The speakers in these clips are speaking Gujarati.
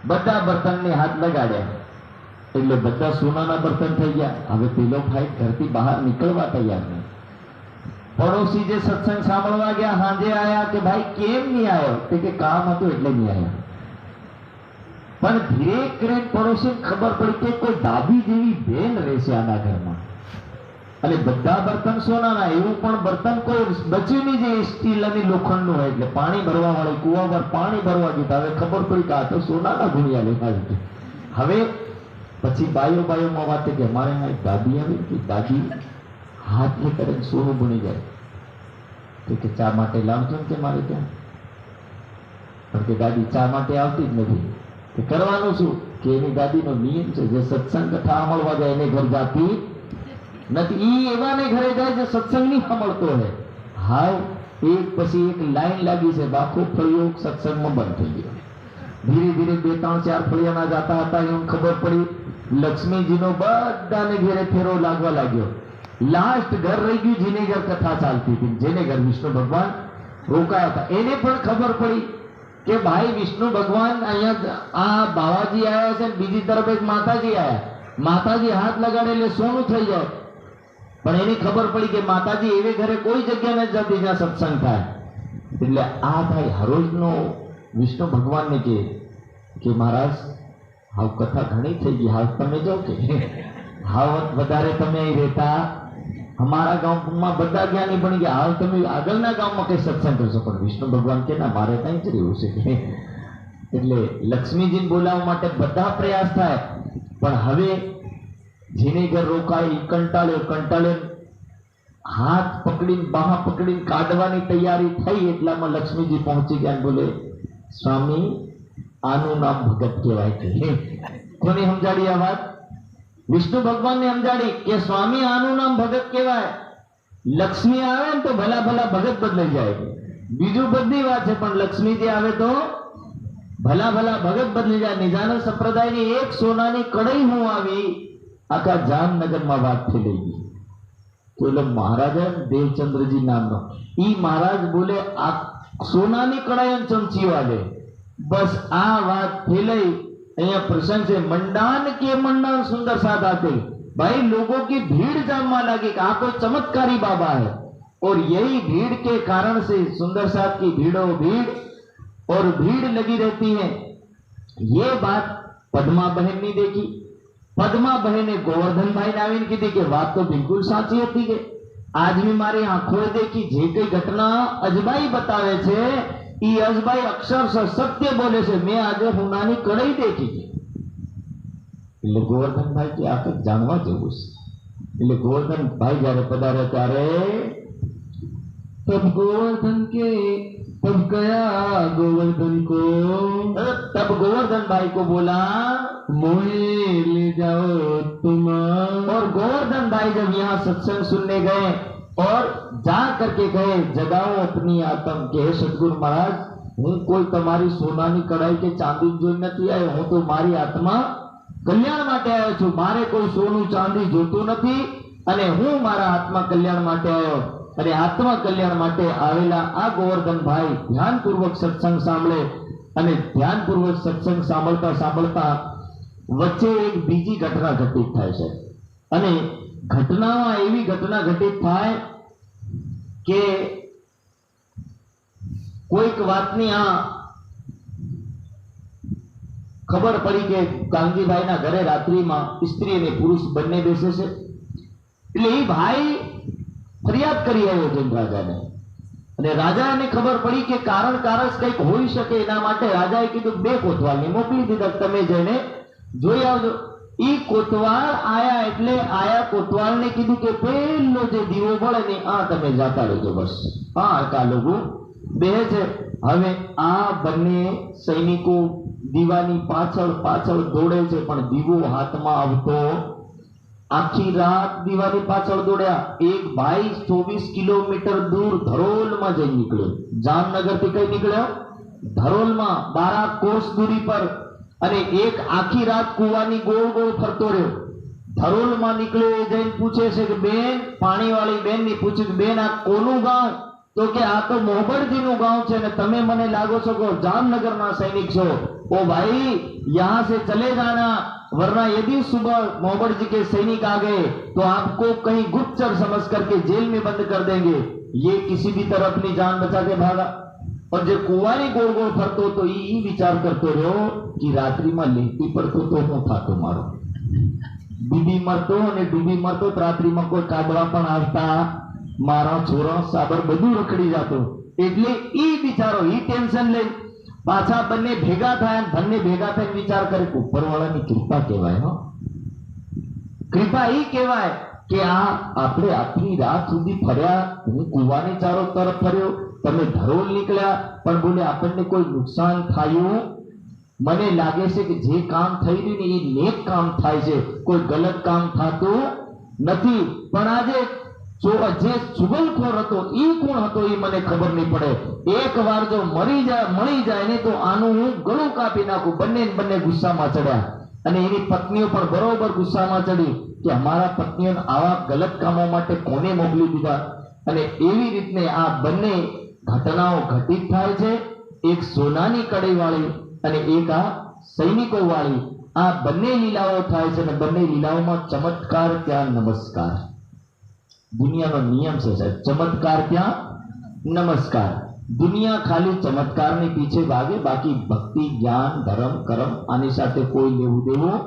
બધા બર્તનને હાથ લગાડ્યા એટલે બધા સોનાના બર્તન થઈ ગયા. હવે પેલો ભાઈ ઘરથી બહાર નીકળવા તૈયાર નહીં. પડોશી જે સત્સંગ સાંભળવા ગયા હાંજે આયા કે ભાઈ કેમ નહીં આવ્યો? કે કામ હતું એટલે નહીં આવ્યા. પણ ધીરે કરીને પડોશીને ખબર પડી કે કોઈ દાબી જેવી બેન રહેશે આના ઘરમાં અને બધા બર્તન સોનાના. એવું પણ બર્તન કોઈ બચ્યું નહીં જે સ્ટીલ અને લોખંડનું હોય. એટલે પાણી ભરવા વાળી કુવા પર પાણી ભરવા ગયું. હવે ખબર પડી કે આ તો સોનાના ગુણિયા લેવા છે. હવે પછી બાયોમાં વાત કે અમારે એક દાદી આવી કે દાદી હાથ ને કરે સોનું બની જાય કે ચા માટે લાવજો ને કે મારે ત્યાં. પણ કે દાદી ચા માટે આવતી જ નથી. કે કરવાનું શું? કે એની દાદીનો નિયમ છે જે સત્સંગ કથા સાંભળવા જાય એને ઘર જાતી નથી. ઈ એવાને ઘરે જાય જે સત્સંગ નહીં સાંભળતો હોય. હાવ એક પછી એક લાઈન લાગી છે. આખો પ્રયોગ સત્સંગમાં બંધ થઈ ગયો. ધીરે ધીરે 2 3 4 ફળિયાના જાતા હતા. એમ ખબર પડી લક્ષ્મીજીનો બધાને ઘેરે ફેરો લાગવા લાગ્યો. લાસ્ટ ઘર રહી ગયું જેને ઘર કથા ચાલતી હતી. જેને ઘર વિષ્ણુ ભગવાન રોકાયા હતા એને પણ ખબર પડી કે ભાઈ વિષ્ણુ ભગવાન અહીંયા આ બાવાજી આવ્યા છે. બીજી તરફ એક માતાજી આવ્યા. માતાજી હાથ લગાડે એટલે સોનું થઈ જાય. પણ એની ખબર પડી કે માતાજી એવે ઘરે કોઈ જગ્યા નથી જતી જ્યાં સત્સંગ થાય. એટલે આ ભાઈ હરોજનો વિષ્ણુ ભગવાનને કે મહારાજ હાવ કથા ઘણી થઈ ગઈ. હાવ તમે જાઓ કે હાવ વધારે તમે અહીં રહેતા. અમારા ગામમાં બધા જ્ઞાની બની ગયા. હાલ તમે આગળના ગામમાં કઈ સત્સંગ કરશો? પણ વિષ્ણુ ભગવાન કે ના મારે કઈ જ રહેવું છે કે. એટલે લક્ષ્મીજીને બોલાવવા માટે બધા પ્રયાસ થાય. પણ હવે જેને ઘર રોકાય કંટાળ્યો હાથ પકડીને બાહ પકડીને કાઢવાની તૈયારી થઈ. એટલામાં લક્ષ્મીજી પહોંચી ગયા. બોલે સ્વામી આનું નામ ભગત કહેવાય છે. કોને સમજાડી આ વાત? વિષ્ણુ ભગવાનને સમજાડી કે સ્વામી આનું નામ ભગત કહેવાય. લક્ષ્મી આવે ને તો ભલા ભલા ભગત બદલાઈ જાય. બીજું બધી વાત છે પણ લક્ષ્મીજી આવે તો ભલા ભલા ભગત બદલી જાય. નિજાનંદ સંપ્રદાયની એક સોનાની કડાઈ હું આવી આખા જામનગરમાં વાત ફેલાઈ ગઈ. તો એટલે મહારાજા દેવચંદ્રજી નામનો ઈ મહારાજ બોલે આ સોનાની કડાઈ અને ચમચી વાલે. બસ આ વાત ફેલાઈ. અહીંયા प्रसंग से मंडान के मंडान सुंदर साथ आते भाई लोगों की भीड़ जमने लगी कि आप चमत्कारी बाबा है. और यही भीड़ के कारण से सुंदर साथ की भीड़ों भीड़ और भीड़ लगी रहती है. ये बात पद्मा बहन ने देखी. पद्मा बहन ने गोवर्धन भाई ने आવીને કીધી કે વાત તો બિલકુલ સાચી હતી કે આજ મેં મારી આંખોએ દેખી. જે કઈ ઘટના અજબાઈ બતાવે છે એ અજબાઈ અક્ષરશઃ સત્ય બોલે છે. મેં આજે હુનાની કડાઈ દેખી છે. એટલે ગોવર્ધનભાઈ કે આ કંઈક જાણવા જેવું છે. એટલે ગોવર્ધનભાઈ જયારે પધાર્યા ત્યારે તબ ગોવર્ધન કે तब गया गोवर्धन को. तब गोवर्धन भाई को बोला मोहे ले जाओ तुम. और गोवर्धन भाई जब यहाँ सत्संग सुनने गए और जा करके गए जगाओ अपनी आत्म के सतगुरु महाराज હું કોઈ તમારી સોનાની કડાઈ કે ચાંદી જોઈ નથી આવ્યો. હું તો મારી આત્મા કલ્યાણ માટે આવ્યો છું. મારે કોઈ સોનું ચાંદી જોતું નથી અને હું મારા આત્મા કલ્યાણ માટે આવ્યો. અને આત્મા કલ્યાણ માટે આવેલા આ ગોવર્ધનભાઈ ધ્યાનપૂર્વક સત્સંગ સાંભળે અને ધ્યાનપૂર્વક સત્સંગ સાંભળતા સાંભળતા વચ્ચે એક બીજી ઘટના ઘટિત થાય છે. અને ઘટનામાં એવી ઘટના ઘટિત થાય કે કોઈક વાતની આ ખબર પડી કે કાંગીભાઈના ઘરે રાત્રિમાં સ્ત્રી અને પુરુષ બંને બેસે છે. એટલે એ ભાઈ ફરિયાદ કરી આવ્યો જૈન રાજાને. અને રાજાને ખબર પડી કે કારણ કારસ કંઈક હોઈ શકે. એના માટે રાજાએ કીધું 2 કોતવાલને મોકલી દીધા. તમે જઈને જોઈ આવજો. ઈ કોતવાલ આયા એટલે આયા કોતવાલને કીધું કે પેલો જે દીવો બળે ને આ તમે જાતા રહેજો. બસ આ કા લોકો બે છે. હવે આ બંને સૈનિકો દીવાની પાછળ પાછળ દોડે છે પણ દીવો હાથમાં આવતો. આખી રાત દીવાની પાછળ દોડ્યા. એક ભાઈ 24 કિલોમીટર દૂર ધરોલમાં જઈ નીકળ્યો. જામનગર થી કઈ નીકળ્યો? ધરોલમાં 12 કોસ દૂરી પર. અને એક આખી રાત કુવાની ગોળ ગોળ ફરતો રહ્યો. ધરોલમાં નીકળ્યો એ જઈને પૂછે છે કે બેન, પાણી વાળી બેન ની પૂછ્યું કે બેન આ કોનું ગામ? તો કે આ તો મોહબરજી નું ગામ છે ને તમે મને લાગો છો કે જામનગરના સૈનિક છો. ओ भाई यहाँ से चले जाना, वरना यदि सुबह मोहब्बत जी के सैनिक आ गए तो आपको कहीं गुप्तचर समझ करके जेल में बंद कर देंगे। ये किसी भी तरह अपनी जान बचा के भागा। और जो कुंवारी गोल गोल फरतो तो ई विचार करते रहो कि रात्रि में लेटी पड़तो तो હું થાતો મારો, બીબી મરતો અને ડૂબી મરતો, રાત્રિમાં કોઈ કાગડા પણ આવતા, મારા છોરા સાબર બધું રખડી જાતો। એટલે ઈ વિચારો, ઈ ટેન્શન લઈ પાછા બંને ભેગા થાય, બંને ભેગા થઈને વિચાર કરે કે ઉપરવાળાની કૃપા કહેવાય। હો, કૃપા ઈ કહેવાય કે આ આપણે આખી રાત સુધી ફર્યા, હું કુવાની ચારો તરફ ફર્યો, તમે ધરોલ નીકળ્યા, પણ બોલે આપણને કોઈ નુકસાન થયું? મને લાગે છે કે જે કામ થઈ રહ્યું ને એ નેક કામ થાય છે, કોઈ ગલત કામ થતું નથી। પણ આજે જે ચુગલખોર હતો એ કોણ હતો એ મને ખબર નહીં પડે। એક વાર જો મળી જાય ને તો આનું હું ગળું કાપી નાખું। બંને ગુસ્સામાં ચડ્યા અને એની પત્નીઓ પણ બરોબર ગુસ્સામાં ચડી કે અમારા પત્નીઓને આવા ગલત કામો માટે કોને મોકલી દીધા। અને એવી રીતને આ બંને ઘટનાઓ ઘટિત થાય છે, એક સોનાની કડી વાળી અને એક આ સૈનિકો વાળી। આ બંને લીલાઓ થાય છે અને બંને લીલાઓમાં ચમત્કાર ત્યાં નમસ્કાર। દુનિયાનો નિયમ છે સાહેબ, ચમત્કાર ત્યાં નમસ્કાર। દુનિયા ખાલી ચમત્કારની પીછે ભાગે, બાકી ભક્તિ, જ્ઞાન, ધર્મ, કર્મ આની સાથે કોઈ લેવું દેવું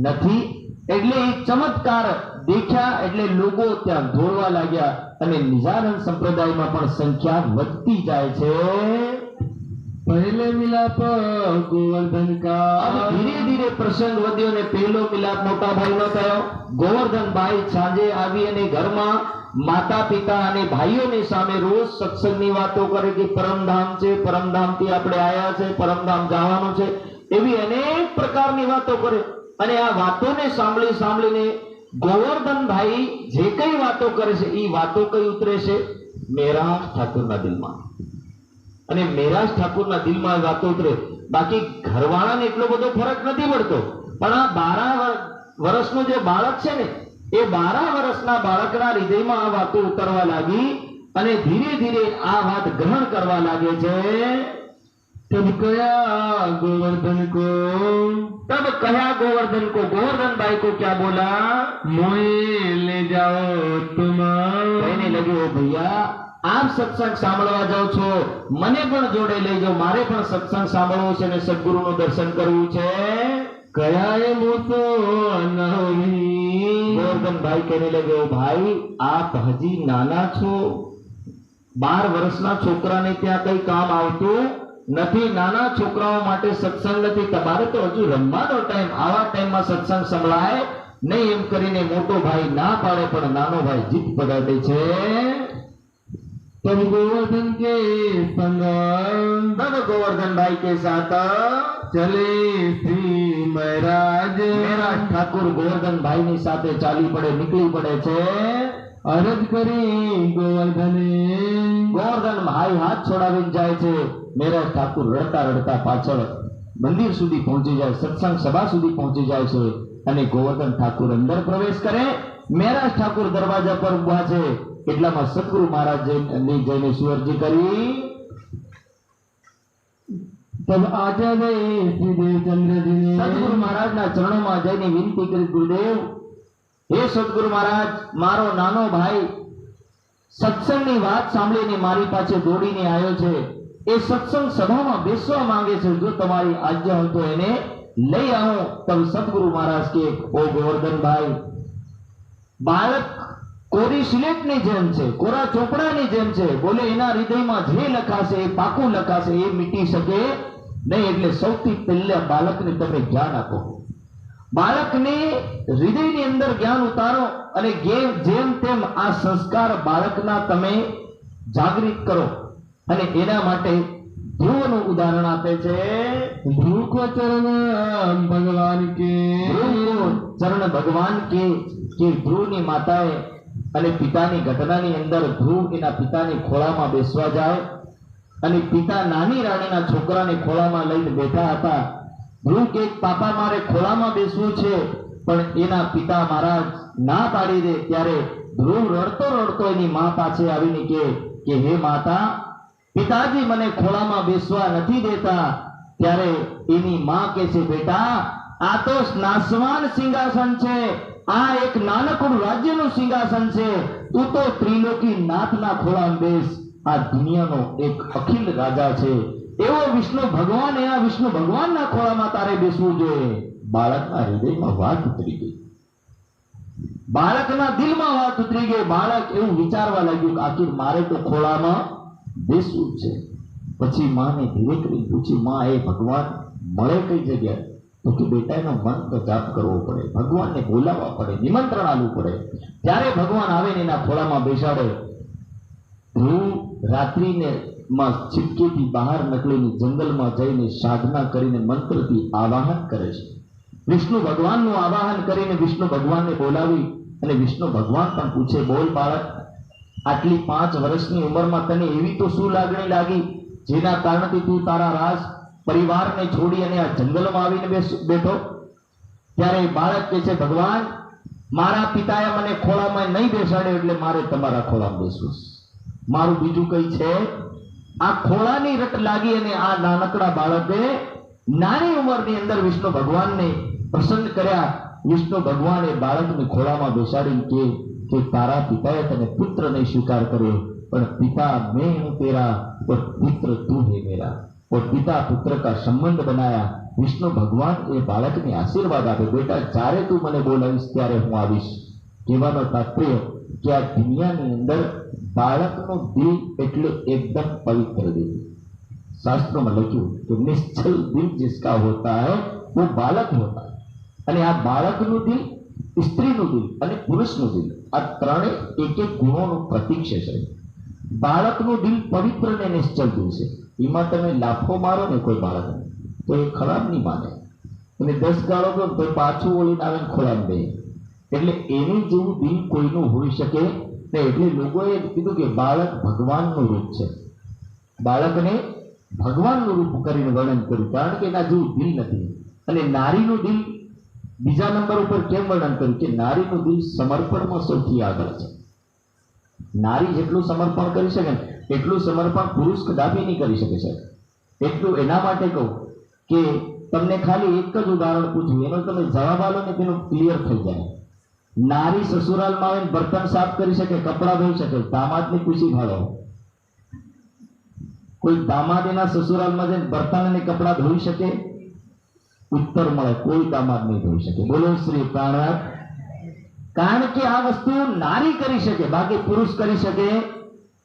નથી। એટલે એક ચમત્કાર દેખ્યા એટલે લોકો ત્યાં દોડવા લાગ્યા અને નિજાનંદ સંપ્રદાયમાં પણ સંખ્યા વધતી જાય છે। पहले मिलाप गोवर्धन का, अब धीरे धीरे प्रसंग વધ્યો ને પહેલો મિલાપ મોટા ભાઈનો થયો। ગોવર્ધન ભાઈ સાંજે આવી અને ઘરમાં માતા પિતા અને ભાઈઓની સામે રોજ સત્સંગની વાતો કરે કે પરમધામ છે, પરમધામથી આપણે આયા છે, પરમધામ જવાનું છે, એવી અનેક પ્રકારની વાતો કરે। અને આ વાતોને સાંભળીને ગોવર્ધન ભાઈ જે કઈ વાતો કરે છે એ વાતો કઈ ઉતરે છે મેરા ઠાકુરના દિલમાં, અને મેરાજ ઠાકુરના દિલમાં વાતો ઉતરે। બાકી ઘરવાળાને એટલો બધો ફરક નથી પડતો, પણ આ 12 વર્ષનો જે બાળક છે ને એ 12 વર્ષના બાળકના હૃદયમાં આ વાતો ઉતરવા લાગી અને ધીરે ધીરે આ વાત ગ્રહણ કરવા લાગે છે। तब कया गोवर्धन को, तब कया गोवर्धन को, गोवर्धन भाई को क्या बोला, मोए ले जाओ तुम। कहने लगे ओ भैया आप सत्संग સાંભળવા જાઓ છો, મને પણ જોડે લઈ જાઓ, મારે પણ સત્સંગ સાંભળવો છે અને સદગુરુનું દર્શન કરવું છે। કયાએ મોસો નહી, ગોવર્ધન ભાઈ કહેને લગે ઓ ભાઈ આપ હજી નાના છો, 12 વર્ષના છોકરાને ત્યાં કઈ કામ આવતું નથી। નાના છોકરાઓ માટે સત્સંગ નથી, તમારે તો હજુ રમવાનો ટાઈમ, આવા ટાઈમમાં સત્સંગ સંભળાય નહીં એમ કરીને મોટો ભાઈ ના પાડે, પણ નાનો ભાઈ જીત પકડે છે। तब गोवर्धन के संग, तब गोवर्धन भाई के साथ चले श्री महाराज, महाराज ठाकुर गोवर्धन भाई ની સાથે ચાલી પડે, નીકળી પડે છે। અરજ કરી ગોવર્ધને, ગોવર્ધન ભાઈ હાથ છોડાવીને જાય છે। મહારાજ ઠાकुर રડતા રડતા પાછળ મંદિર સુધી પહોંચી જાય, સત્સંગ સભા સુધી પહોંચી જાય છે અને ગોવર્ધન ઠાकुर અંદર પ્રવેશ કરે। મહારાજ ઠાकुर દરવાજા પર ઊભા છે, એટલામાં સદગુરુ મહારાજ જઈને સુઅરજી કરી। तब आजा गए श्रीदेव चंद्र जी ने, सदगुरु महाराज ना चरणों में जઈને विनती કરી, गुरुदेव हे सदगुरु महाराज मारो नानो भाई सत्संगની વાત સાંભળીને મારી પાસે દોડીને આવ્યો છે, એ સત્સંગ સભામાં બેસવા માંગે છે, જો તમારી આજ્ઞા હોય તો એને લઈ આવો। તબ સદગુરુ મહારાજ કે ઓ ગોવર્ધન ભાઈ, બાળક કોરી સિલેટની જેમ છે, કોરા ચોપડાની જેમ છે, બોલે એના હૃદયમાં જે લખાશે એ પાકું લખાશે, એ મીટી શકે નહીં। એટલે સૌથી પહેલા બાળકને તમે જ્ઞાન આપો, બાળકને હૃદયની અંદર જ્ઞાન ઉતારો અને જેમ તેમ આ સંસ્કાર બાળકના તમે જાગૃત કરો। અને એના માટે ધ્રુવનું ઉદાહરણ આપે છે। ધ્રુવ કો ચરણ ભગવાન કે, ચરણ ભગવાન કે ધ્રુવની માતાએ અને પિતાની ઘટનાની અંદર ધ્રુવ એના પિતાની ખોળામાં બેસવા જાય અને પિતા નાની રાણીના છોકરાને ખોળામાં લઈને બેઠા હતા। ધ્રુવ કે પાપા મારે ખોળામાં બેસવું છે, પણ એના પિતા મહારાજ ના પાડી દે। ત્યારે ધ્રુવ રડતો રડતો એની માં પાસે આવીને કે હે માતા, પિતાજી મને ખોળામાં બેસવા નથી દેતા, ત્યારે એની માં કહે છે, બેટા આ તો નાશવાન સિંહાસન છે, આ એક નાનકડું રાજ્યનું સિંહાસન છે, તું તો ત્રિલોકી નાથના ખોળામાં બેસ, આ દુનિયાનો એક અખિલ રાજા છે એવો વિષ્ણુ ભગવાન, એવા વિષ્ણુ ભગવાનના ખોળામાં તારે બેસવું જોઈએ. બાળકના હૃદયમાં વાત ઉતરી ગઈ, બાળકના દિલમાં વાત ઉતરી ગઈ. બાળક એવું વિચારવા લાગ્યું કે આખિર મારે તો ખોળામાં બેસવું છે. પછી માને ધીરે કરી પૂછ્યું, માં એ ભગવાન મળે કઈ જગ્યાએ? તો કે બેટા એનો મંત્ર જાપ કરવો પડે, ભગવાનને બોલાવવા પડે, નિમંત્રણ આપવું પડે, ત્યારે ભગવાન આવે ને એના ખોળામાં બેસાડે. ધ્રુવ રાત્રિને માં છીપકીથી બહાર નીકળીને જંગલમાં જઈને સાધના કરીને મંત્રથી આવાહન કરે છે. વિષ્ણુ ભગવાનનું આવાહન કરીને વિષ્ણુ ભગવાનને બોલાવી અને વિષ્ણુ ભગવાન પણ પૂછે, બોલ બાળક, આટલી 5 વર્ષની ઉંમરમાં તને એવી તો શું લાગણી લાગી જેના કારણથી તું તારા રાજ પરિવારને છોડી અને આ જંગલમાં આવીને બેઠો? ત્યારે બાળક કહે છે, ભગવાન મારા પિતાએ મને ખોળામાં નહીં બેસાડ્યો એટલે મારે તમારા ખોળામાં બેસવું, મારું બીજું કઈ છે? આ ખોળાની રટ લાગી અને આ નાનકડા બાળકે નાની ઉંમરની અંદર વિષ્ણુ ભગવાનને પ્રસન્ન કર્યા. વિષ્ણુ ભગવાન એ બાળકને ખોળામાં બેસાડીને કે તારા પિતાએ તને પુત્ર નહીં સ્વીકાર કર્યો, પણ પિતા મેં હું તેરા और पुत्र तू है मेरा, और पिता पुत्र का संबंध बनाया. विष्णु भगवान એ બાળકને આશીર્વાદ આપે, બેટા જ્યારે તું મને બોલાવીશ ત્યારે હું આવીશ. કહેવાનો તાત્પર્ય કે આ દુનિયાની અંદર બાળકનું દિલ એટલે એકદમ પવિત્ર દિલ. શાસ્ત્રોમાં લખ્યું કે નિશ્ચલ દિલ जिसका होता है वो बालक होता है. અને આ બાળકનું દિલ, સ્ત્રીનું દિલ અને પુરુષનું દિલ, આ ત્રણેય એક એક ગુણોનું પ્રતીક છે. બાળકનું દિલ પવિત્ર ને નિશ્ચલ દિલ છે. એમાં તમે લાફો મારો ને કોઈ બાળકને તો એ ખરાબ નહીં માને, અને 10 ગાળો કરો તો પાછું વળીને આવે ખોરાક દે. એટલે એની જેવું દિલ કોઈનું હોઈ શકે નહીં. એટલે લોકોએ કીધું કે બાળક ભગવાનનું રૂપ છે, બાળકને ભગવાનનું રૂપ કરીને વર્ણન કર્યું, કારણ કે એના જેવું દિલ નથી. અને નારીનું દિલ બીજા નંબર ઉપર કેમ વર્ણન કર્યું કે નારીનું દિલ સમર્પણમાં સૌથી આગળ છે. નારી જેટલું સમર્પણ કરી શકે એટલું સમર્પણ પુરુષ કદાપી નહીં કરી શકે છે. એટલું એના માટે કહું કે તમને ખાલી એક જ ઉદાહરણ પૂછું, એનો તમે જવાબ આલો ને તેનું ક્લિયર થઈ જાય. નારી સસુરાલમાં આવીને બર્તન સાફ કરી શકે, કપડાં ધોઈ શકે, દામાદને પૂછી ભાળો, કોઈ દામાદ એના સસુરાલમાં જઈને બર્તન અને કપડાં ધોઈ શકે? ઉત્તર મળે, કોઈ દામાદ નહીં ધોઈ શકે. બોલો શ્રી પ્રાણનાથ. કારણ કે આ વસ્તુ નારી કરી શકે, બાકી પુરુષ કરી શકે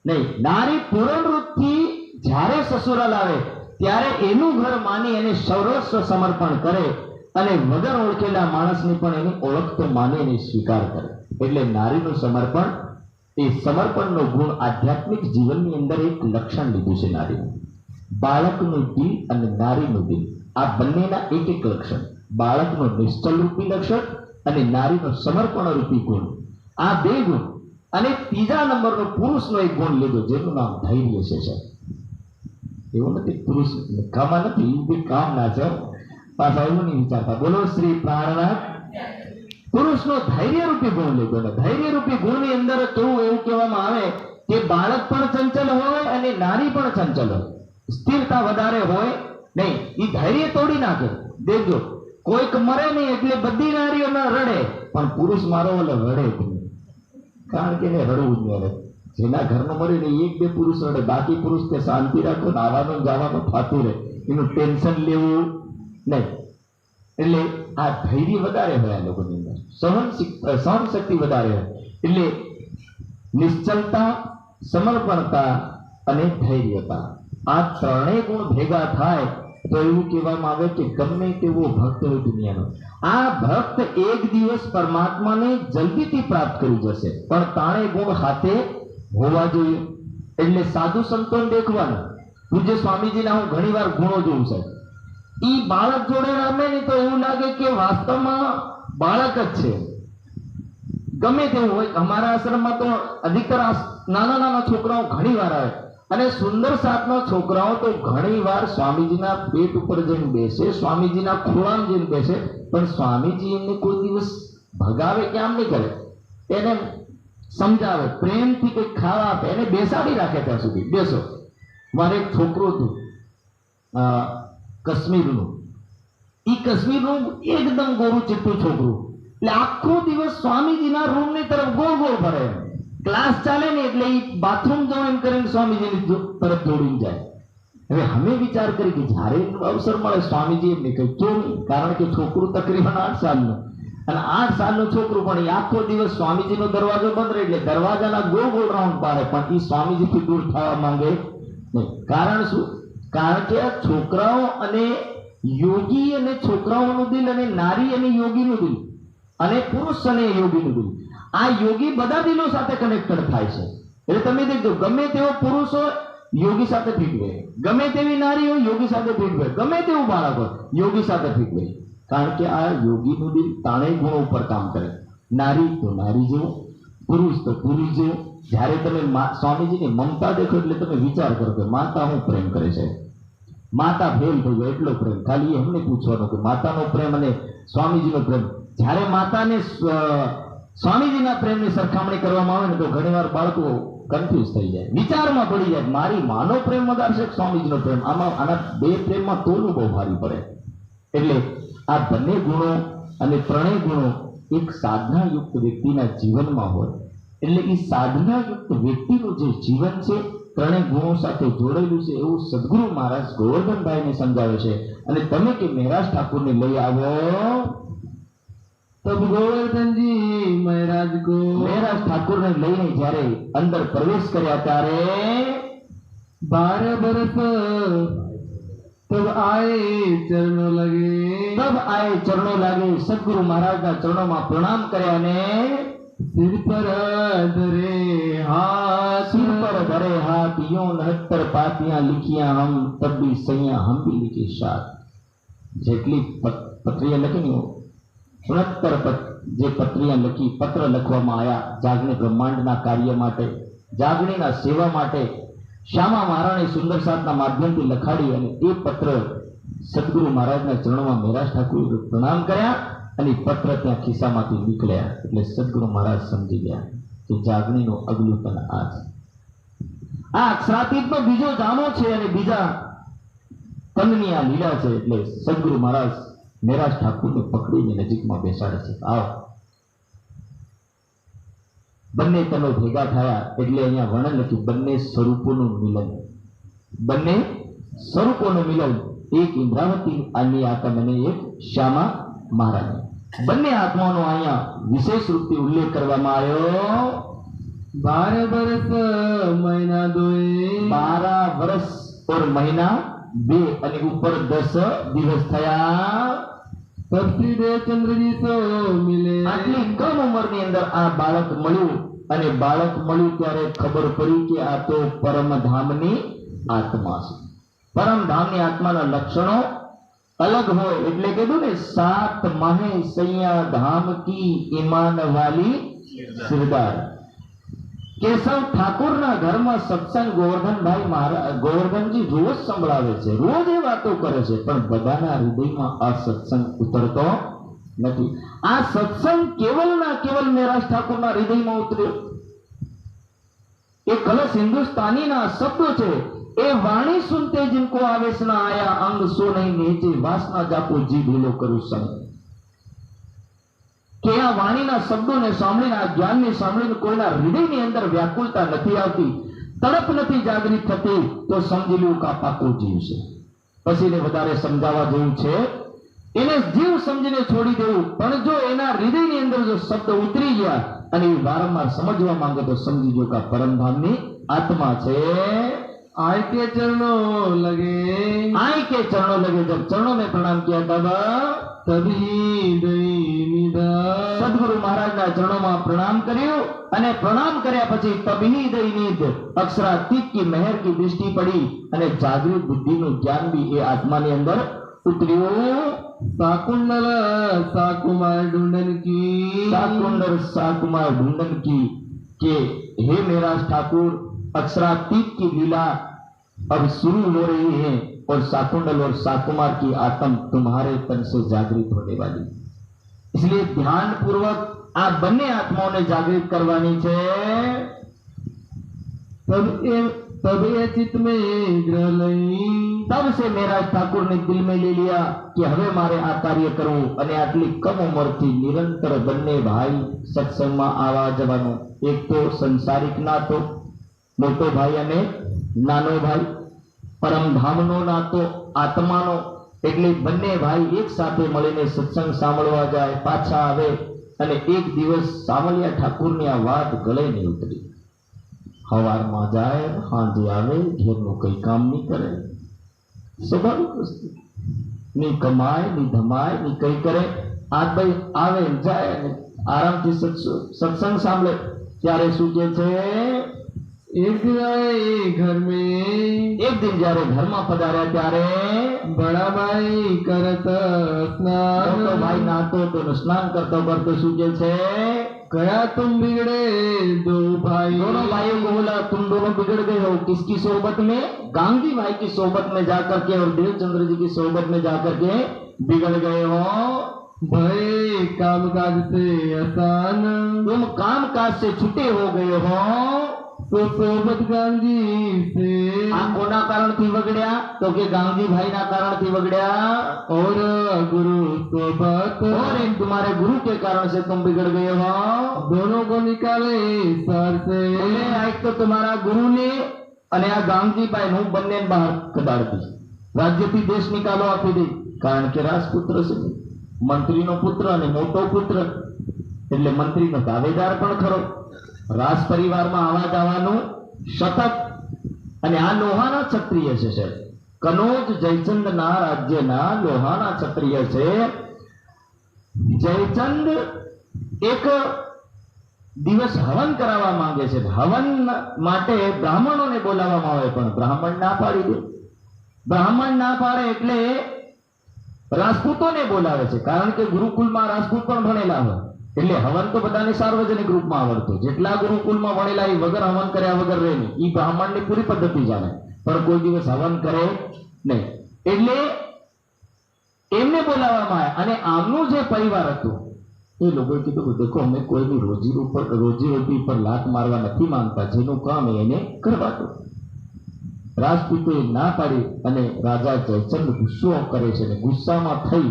નહીં. નારી પૂર્ણરૂપથી જ્યારે સસુરાલ આવે ત્યારે એનું ઘર માની એને સર્વસ્વ સમર્પણ કરે, અને વગર ઓળખેલા માણસની પણ એની ઓળખ તો માને એને સ્વીકાર કરે. એટલે નારીનું સમર્પણ, એ સમર્પણનો ગુણ આધ્યાત્મિક જીવનની અંદર એક લક્ષણ લીધું છે નારીનું. બાળકનું દિલ અને નારીનું દિલ, આ બંનેના એક એક લક્ષણ. બાળકનું નિશ્ચલ રૂપી લક્ષણ અને નારીનો સમર્પણ રૂપી ગુણ, આ 2 ગુણ. અને ત્રીજા નંબરનો પુરુષનો એક ગુણ લીધો જેનું નામ ધૈર્ય છે. એવું નથી પુરુષ કામમાં નથી, એ બી કામ ના છે પાછા, એવું નહીં વિચારતા. બોલો શ્રી પ્રાણનાથ. પુરુષનો ધૈર્ય રૂપી ગુણ લીધો. ધૈર્ય રૂપી ગુણની અંદર કેવું એવું કહેવામાં આવે કે બાળક પણ ચંચલ હોય અને નારી પણ ચંચલ હોય, સ્થિરતા વધારે હોય નહીં. એ ધૈર્ય તોડી નાખે. દેખજો કોઈક મરે નહીં એટલે બધી નારીઓ રડે, પણ પુરુષ મારો ઓલે રડે નહીં, કારણ કે એને રડવું જ નહીં. જેના ઘરમાં મરે ને 1-2 પુરુષ રડે, બાકી પુરુષ કે શાંતિ રાખો, આવવાનું જવાનું થતું રહે, એનું ટેન્શન લેવું નહીં. એટલે આ ધૈર્ય વધારે હોય આ લોકોની અંદર, સહન શક્તિ વધારે હોય. એટલે નિશ્ચલતા, સમર્પણતા અને ધૈર્યતા, આ ત્રણેય ગુણ ભેગા થાય તો એવું કહેવામાં આવે કે ગમે તેવો ભક્ત હોય દુનિયાનો, આ ભક્ત એક દિવસ પરમાત્માને જલ્દીથી પ્રાપ્ત કરી જશે, પણ ત્રણેય ગુણ હાથે હોવા જોઈએ. એટલે સાધુ સંતોને દેખવાનું. પૂજ્ય સ્વામીજીના હું ઘણી વાર ગુણો જોઉં છે. ઈ બાળક જોડે રમે ને તો એવું લાગે કે વાસ્તવમાં બાળક જ છે. ગમે તેવું હોય, અમારા આશ્રમમાં તો અધિકતર નાના નાના છોકરાઓ ઘણી વાર આવે, અને સુંદર સાતના છોકરાઓ તો ઘણી વાર સ્વામીજીના પેટ ઉપર જઈને બેસે, સ્વામીજીના ખોળામાં જઈને બેસે, પણ સ્વામીજી એમને કોઈ દિવસ ભગાવે કે આમ નહીં કરે, એને સમજાવે, પ્રેમથી કંઈક ખાવા આપે, એને બેસાડી રાખે ત્યાં સુધી. બેસો. મારે એક છોકરો હતું, કાશ્મીરનું, એ કાશ્મીરનું એકદમ ગોરું ચિત્તું છોકરું, એટલે આખો દિવસ સ્વામીજીના રૂમની તરફ ગોળ ગોળ ફરે. ક્લાસ ચાલે ને એટલે એ બાથરૂમ જવું એમ કરીને સ્વામીજીની તરફ દોડીને જાય. હવે અમે વિચાર કરી કે જ્યારે અવસર મળે સ્વામીજી એમને કઈ કેવું નહીં, કારણ કે છોકરું તકરીબન 8 સાલનું, અને 8 સાલનું છોકરું પણ એ આખો દિવસ સ્વામીજીનો દરવાજો બંધ રહે એટલે દરવાજાના ગોળ ગોળ રાઉન્ડ પાડે, પણ એ સ્વામીજીથી દૂર થવા માંગે નહીં. કારણ શું? કારણ કે આ છોકરાઓ અને યોગી અને છોકરાઓનું દિલ, અને નારી અને યોગીનું દિલ, અને પુરુષ અને યોગીનું દિલ, આ યોગી બધા દિલો સાથે કનેક્ટેડ થાય છે. એટલે તમે દેખજો, ગમે તેવો પુરુષ હોય યોગી સાથે ભીગવે, ગમે તેવી નારી હોય યોગી સાથે ભીગવે, ગમે તેવું બાળક હોય યોગી સાથે ભીગવે. કારણ કે આ યોગીનું દિલ ત્રણેય ગુણો ઉપર કામ કરે. નારી તો નારી જેવું, પુરુષ તો પુરુષ જેવું. જ્યારે તમે સ્વામીજીની મમતા દેખો એટલે તમે વિચાર કરો કે માતા હું પ્રેમ કરે છે. માતા ફેલ થઈ જાય એટલો પ્રેમ. ખાલી એમને પૂછવાનું કે માતાનો પ્રેમ અને સ્વામીજીનો પ્રેમ. જ્યારે માતાને સ્વામીજીના પ્રેમની સરખામણી કરવામાં આવે ને તો ઘણીવાર બાળકો કન્ફ્યુઝ થઈ જાય, વિચારમાં પડી જાય, મારી માનો પ્રેમ વધારે છે સ્વામીજીનો પ્રેમ. આના બે પ્રેમમાં તોલવું બહુ ભારી પડે. એટલે આ બંને ગુણો અને ત્રણેય ગુણો એક સાધનાયુક્ત વ્યક્તિના જીવનમાં હોય એટલે એ સાધનાયુક્ત વ્યક્તિનું જે જીવન છે ત્રણેય ગુણો સાથે જોડેલું છે એવું સદગુરુ મહારાજ ગોવર્ધનભાઈને સમજાવે છે. અને તમે કે મહેરાજ ઠાકુરને લઈ આવો, તબ ગોવર્ધનજી મહારાજ ઠાકુરને લઈને જ્યારે અંદર પ્રવેશ કર્યા ત્યારે 12 બરસ तब आए चरणों लगे सदगुरु महाराज ના ચરણોમાં પ્રણામ કર્યા ને સિર પર ધરે હાથ યો 69 પાતિયા लिखिया हम तब भी सैया हम भी लिखी साथ. જેટલી પત્રિયા લખી ને 69 જે પત્રિયા લખી, પત્ર લખવામાં આવ્યા જાગણી બ્રહ્માંડના કાર્ય માટે, જાગણીના સેવા માટે શ્યામા મહારાણી સુંદર સાતના માધ્યમથી લખાડી, અને એ પત્ર સદગુરુ મહારાજના ચરણોમાં મહેરાજ ઠાકુરે પ્રણામ કર્યા અને પત્ર ત્યાં ખિસ્સામાંથી નીકળ્યા. એટલે સદગુરુ મહારાજ સમજી ગયા કે જાગણીનું અગલું તન આ છે. આ અક્ષરાતીતનો બીજો જામો છે અને બીજા તનની આ લીલા છે. એટલે સદગુરુ મહારાજ મહેરાજ ઠાકુરને પકડીને નજીકમાં બેસાડે છે. આવો. બંને તનો ભેગા થયા એટલે અહીંયા વર્ણન લખ્યું બંને સ્વરૂપોનું મિલન. બંને સ્વરૂપોનું મિલન, એક ઇન્દ્રાવતી આની આત્મા અને એક શ્યામા મહારાજ. બંને આત્માનો અહીંયા વિશેષ રૂપથી ઉલ્લેખ કરવામાં આવ્યો. 12 વર્ષ મહિના 2, 12 વર્ષ और महीना 2 અને ઉપર 10 દિવસ થયા. સબસીડે ચંદ્રજી સો મિલે. આટલી કમ ઉંમરની અંદર આ બાળક મળ્યું, અને બાળક મળ્યું ત્યારે ખબર પડી કે આ તો પરમધામની આત્મા છે. પરમધામની આત્માના લક્ષણો અલગ હોય. એટલે કીધું ને 7 માહે સૈયા ધામ કી ઈમાન વાલી સિરદાર. કેશવ ઠાકોરના ઘરમાં સત્સંગ ગોવર્ધનજી રોજ સંભળાવે છે, રોજ એ વાતો કરે છે, પણ બધાના હૃદયમાં આ સત્સંગ ઉતરતો નથી. આ સત્સંગ કેવલના કેવલ મહેરાજ ઠાકોરના હૃદયમાં ઉતર્યો. એ કલશ હિન્દુસ્તાનીના શબ્દો છે. એ વાણી સુનતે जिनको आवेश ना आया अंग सो नहीं नीचे वासना जापो जी ढीलो करूं संग. કે આ વાણીના શબ્દોને સાંભળીને, આ જ્ઞાનને સાંભળીને કોઈના હૃદયની અંદર વ્યાકુળતા નથી આવતી, તડપ નથી જાગૃત થતી, તો સમજી લેવું કે આ પાકો જીવ છે. પછી એને વધારે સમજાવવા જેવું છે, એને જીવ સમજીને છોડી દેવું. પણ જો એના હૃદયની અંદર જો શબ્દ ઉતરી ગયા અને એ વારંવાર સમજવા માંગે તો સમજી જો કે પરમધામની આત્મા છે. आय के चरणों लगे जब चरणों में प्रणाम किया तभी सदगुरु महाराज ना चरणों में प्रणाम કર્યું અને પ્રણામ કર્યા પછી તબહી દૈનિદ અક્ષરાતીત की मेहर की दृष्टि पड़ी અને જાગૃત બુદ્ધિનું જ્ઞાન भी એ આત્માની અંદર ઉતર્યું. સાકુંડલ સાકુમાર ढूंढन की के हे मेराज ठाकुर अक्षरातीत की लीला अब शुरू हो रही है और साकुंडल और साकुमार की आत्म तुम्हारे तन से जागृत होने वाली. इसलिए ध्यान पूर्वक आ बन्ने आत्माओं ने जागृत करवानी है. तब तब ये चित्त में ग्रह लई। तब से मेरा ठाकुर ने दिल में ले लिया कि हवे मारे आ कार्य करવું અને આટલી કમ ઉંમરથી નિરંતર બંને ભાઈ સત્સંગમાં આવા જવાનું. એક તો સંસારિક નાતો મોટો ભાઈ અને નાનો ભાઈ, પરમધામનો નાતો આત્માનો, એટલે બંને ભાઈ એક સાથે મળીને સત્સંગ સાંભળવા જાય, પાછા આવે અને એક દિવસ સામલિયા ઠાકુરની આ વાત ગળે નહીં ઉતરી. સવારમાં જાય, સાંજે આવે, ઘેરનું કઈ કામ નહીં કરે, સ્વાભાવિક વસ્તુ, ની કમાય ની ધમાય ની કઈ કરે. આ ભાઈ આવે જાય અને આરામથી સત્સંગ સાંભળે. ત્યારે શું કે છે, एक दिन आए घर में, એક દિન જયારે ઘરમાં પધાર્યા ત્યારે बड़ा भाई करत स्नान। મોટો ભાઈ નાતો તો સ્નાન કરતો કરતો શું કે છે, कया तुम बिगड़े दो भाई। दोनों भाइयों को बोला तुम दोनों बिगड़ गए हो, किसकी सोबत में, गांधी भाई की सोबत में जाकर के और देवचंद्र जी की सोबत में जाकर के बिगड़ गए हो। भय काम काज से आसान, तुम काम काज से छूटे हो गए हो तो सोबत गांधी से। आ कोना कारण थी वगड़्या, तो के गांधी भाई ना कारण थी वगड़्या, और गुरु सोबत, और एक तुम्हारे गुरु के कारण से तुम बिगड़ गए हो। दोनों को निकाले सर से। बोले एक तो तुम्हारा गुरु ने અને આ ગાંધીભાઈ નું બંને બહાર કઢાડી, રાજ્યથી દેશ નિકાલો આપી દે. કારણ કે રાજપુત્ર છે, મંત્રીનો પુત્ર અને મોટો પુત્ર, એટલે મંત્રીનો દાવેદાર પણ ખરો. રાજ પરિવારમાં આવા જવાનું સતત. અને આ લોહાના ક્ષત્રિય છે સાહેબ, કનોજ જયચંદના રાજ્યના લોહાના ક્ષત્રિય છે. જયચંદ એક દિવસ હવન કરાવવા માંગે છે. હવન માટે બ્રાહ્મણોને બોલાવવામાં આવે, પણ બ્રાહ્મણ ના પાડી દે. બ્રાહ્મણ ના પાડે એટલે રાજપૂતોને બોલાવે છે, કારણ કે ગુરુકુલમાં રાજપૂત પણ ભણેલા હોય, એટલે હવન તો બધાને સાર્વજનિક રૂપમાં આવડતો. જેટલા ગુરુકુલમાં ભણેલા એ વગર હવન કર્યા વગર રહે નહીં. એ બ્રાહ્મણની પૂરી પદ્ધતિ જાણે, પણ કોઈ દિવસ હવન કરે નહીં. એટલે એમને બોલાવવામાં આવ્યા. અને આમનું જે પરિવાર હતું એ લોકોએ કીધું, દેખો અમે કોઈની રોજી પર લાત મારવા નથી માંગતા, જેનું કામ એને કરવા દો. રાજપૂતોએ ના પાડી અને રાજા જયચંદ ગુસ્સો કરે છે, અને ગુસ્સામાં થઈ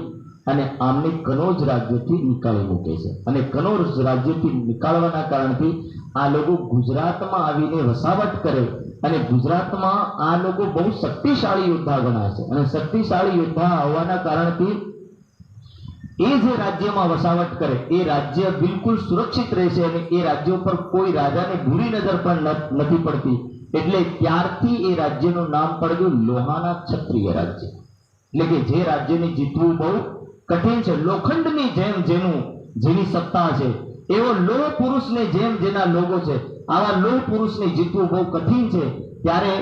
અને આમને કનોજ રાજ્યથી નીકાળી મૂકે છે. અને કનોજ રાજ્યથી નીકાળવાના કારણથી આ લોકો ગુજરાતમાં આવીને વસાવટ કરે, અને ગુજરાતમાં આ લોકો બહુ શક્તિશાળી યોદ્ધા ગણાય છે. અને શક્તિશાળી યોદ્ધા હોવાના કારણથી એ જે રાજ્યમાં વસાવટ કરે એ રાજ્ય બિલકુલ સુરક્ષિત રહેશે, અને એ રાજ્ય પર કોઈ રાજાને બુરી નજર પણ નથી પડતી. એટલે ત્યારથી એ રાજ્યનું નામ પડ્યું લોહાના ક્ષત્રિય રાજ્ય. એટલે કે જે રાજ્યને જીતવું બહુ કઠિન છે. લોખંડની જેમ જેની સત્તા છે, એવો લોહ પુરુષને જેમ જેના લોગો છે, આવા લોહ પુરુષને જીતવું બહુ કઠિન છે. ત્યારે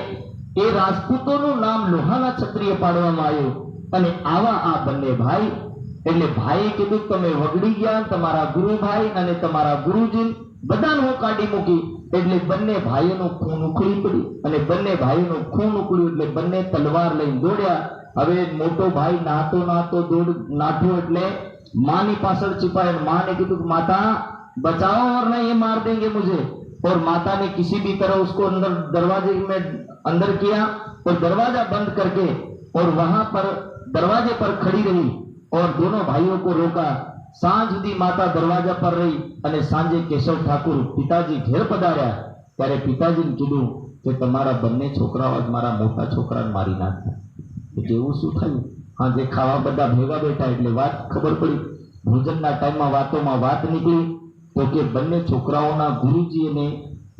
એ રાજપૂતોનું નામ લોહાના ક્ષત્રિય પાડવામાં આવ્યું. અને આવા આ બંને ભાઈ, એટલે ભાઈએ કીધું તમે વગડી ગયા, તમારા ગુરુભાઈ અને તમારા ગુરુજી બધાને હું કાઢી મૂકી. એટલે બંને ભાઈઓનું ખૂન ઉકળી પડ્યું, અને બંને ભાઈઓનું ખૂન ઉકળ્યું એટલે બંને તલવાર લઈને દોડ્યા. હવે મોટો ભાઈ નાતો નાઠો એટલે माँ पासल छिपाए। माँ ने कहा माता बचाओ और नहीं ये मार देंगे मुझे। और माता ने किसी भी तरह उसको अंदर दरवाजे में अंदर किया और दरवाजा बंद करके और वहां पर दरवाजे पर खड़ी रही और दोनों भाइयों को रोका। सांझ सुधी माता दरवाजा पर रही અને સાંજે કેશવ ઠાકુર પિતાજી ઘેર પધાર્યા ત્યારે પિતાજીને કીધું કે તમારા બંને છોકરાઓ જ મારા મોટા છોકરાને મારી નાખ્યા। એટલે એવું શું થયું? આજે ખાવા બધા ભેગા બેઠા એટલે વાત ખબર પડી। ભોજનના ટાઈમમાં વાતોમાં વાત નીકળી તો કે બંને છોકરાઓના ગુરુજી અને